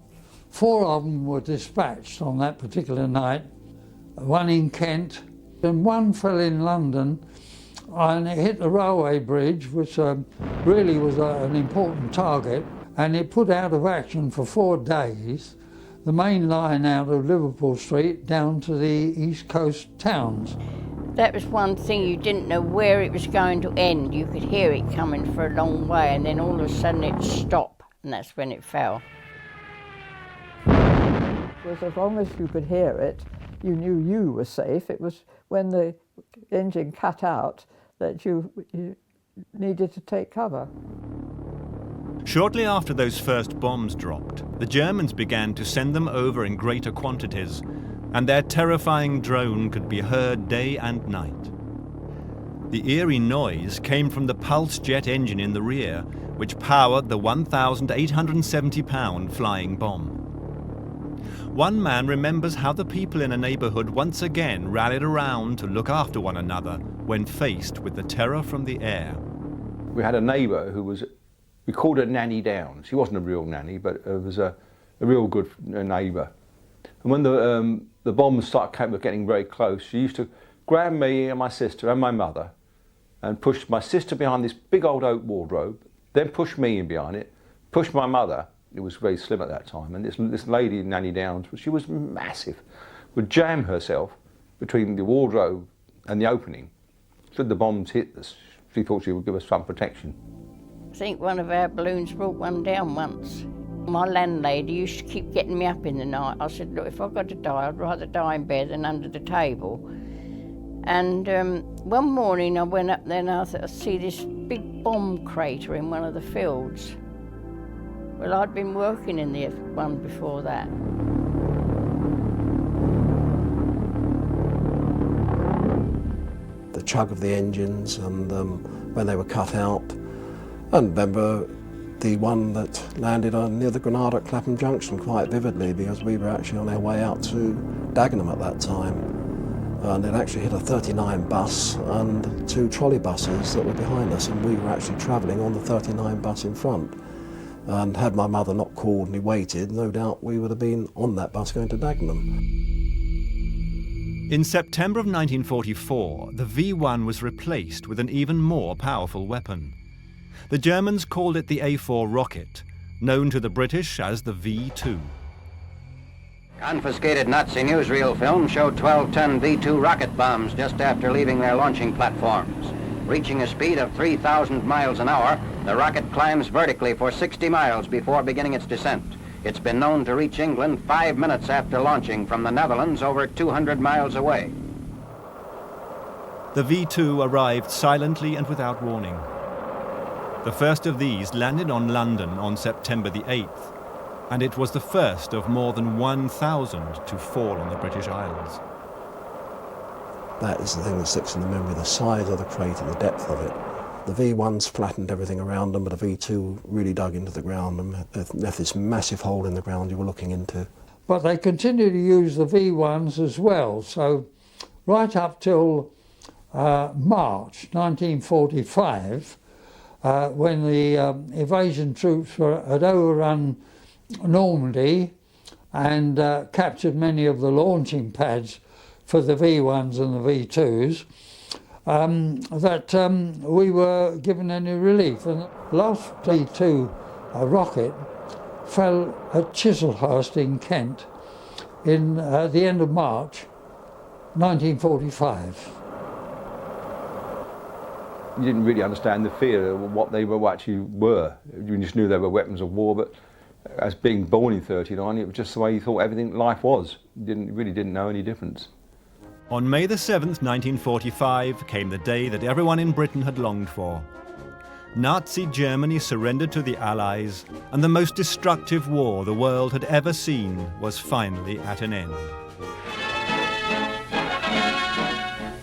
4 of them were dispatched on that particular night, 1 in Kent, and 1 fell in London, and it hit the railway bridge, which really was an important target, and it put out of action for 4 days the main line out of Liverpool Street down to the East Coast towns. That was one thing, you didn't know where it was going to end. You could hear it coming for a long way, and then all of a sudden it'd stop, and that's when it fell. Was as long as you could hear it, you knew you were safe. It was when the engine cut out that you needed to take cover. Shortly after those first bombs dropped, the Germans began to send them over in greater quantities, and their terrifying drone could be heard day and night. The eerie noise came from the pulse jet engine in the rear, which powered the 1,870-pound flying bomb. One man remembers how the people in a neighbourhood once again rallied around to look after one another when faced with the terror from the air. We had a neighbour who was, we called her Nanny Down. She wasn't a real nanny, but it was a real good neighbour. And when the bombs were getting very close, she used to grab me and my sister and my mother and push my sister behind this big old oak wardrobe, then push me in behind it, push my mother, it was very slim at that time, and this lady, Nanny Downs, she was massive, would jam herself between the wardrobe and the opening. Should the bombs hit us, she thought she would give us some protection. I think one of our balloons brought one down once. My landlady used to keep getting me up in the night. I said, look, if I've got to die, I'd rather die in bed than under the table. And one morning I went up there and I thought, I see this big bomb crater in one of the fields. Well, I'd been working in the one before that. The chug of the engines and when they were cut out. And remember the one that landed near the Granada at Clapham Junction quite vividly, because we were actually on our way out to Dagenham at that time. And it actually hit a 39 bus and 2 trolley buses that were behind us, and we were actually travelling on the 39 bus in front. And had my mother not called and waited, no doubt we would have been on that bus going to Dagenham. In September of 1944, the V1 was replaced with an even more powerful weapon. The Germans called it the A4 rocket, known to the British as the V2. Confiscated Nazi newsreel film showed 12-ton V2 rocket bombs just after leaving their launching platforms. Reaching a speed of 3,000 miles an hour, the rocket climbs vertically for 60 miles before beginning its descent. It's been known to reach England 5 minutes after launching from the Netherlands over 200 miles away. The V2 arrived silently and without warning. The first of these landed on London on September the 8th, and it was the first of more than 1,000 to fall on the British Isles. That is the thing that sticks in the memory, the size of the crater, the depth of it. The V1s flattened everything around them, but the V2 really dug into the ground and left this massive hole in the ground you were looking into. But they continued to use the V1s as well, so right up till March 1945, when the invasion troops had overrun Normandy and captured many of the launching pads for the V1s and the V2s, that we were given any relief. And the last V2 rocket fell at Chislehurst in Kent in the end of March 1945. You didn't really understand the fear of what they actually were. You just knew they were weapons of war, but as being born in 39, it was just the way he thought life was. He really didn't know any difference. On May the 7th, 1945, came the day that everyone in Britain had longed for. Nazi Germany surrendered to the Allies, and the most destructive war the world had ever seen was finally at an end.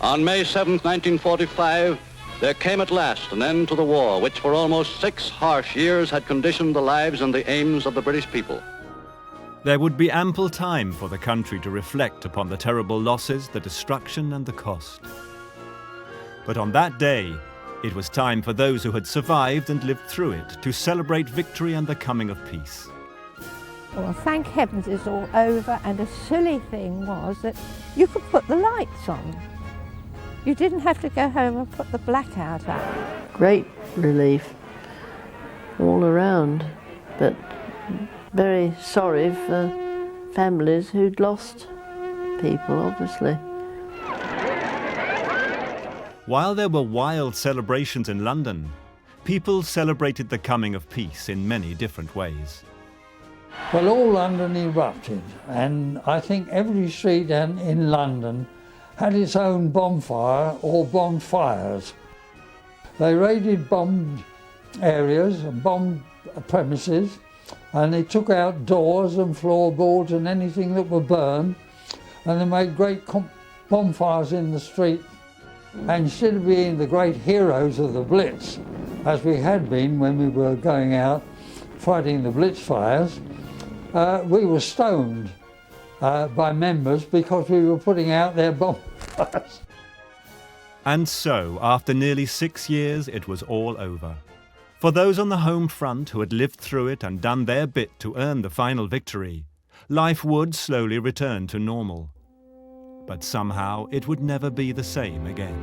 On May 7th, 1945, there came at last an end to the war, which for almost 6 harsh years had conditioned the lives and the aims of the British people. There would be ample time for the country to reflect upon the terrible losses, the destruction and the cost. But on that day, it was time for those who had survived and lived through it to celebrate victory and the coming of peace. Well, thank heavens it's all over, and the silly thing was that you could put the lights on. You didn't have to go home and put the blackout up. Great relief all around, but very sorry for families who'd lost people, obviously. While there were wild celebrations in London, people celebrated the coming of peace in many different ways. Well, all London erupted, and I think every street in London had its own bonfire or bonfires. They raided bombed areas and bombed premises, and they took out doors and floorboards and anything that were burned, and they made great bonfires in the street. And instead of being the great heroes of the Blitz, as we had been when we were going out fighting the Blitz fires, we were stoned by members because we were putting out their bonfires. And so, after nearly 6 years, it was all over. For those on the home front who had lived through it and done their bit to earn the final victory, life would slowly return to normal. But somehow it would never be the same again.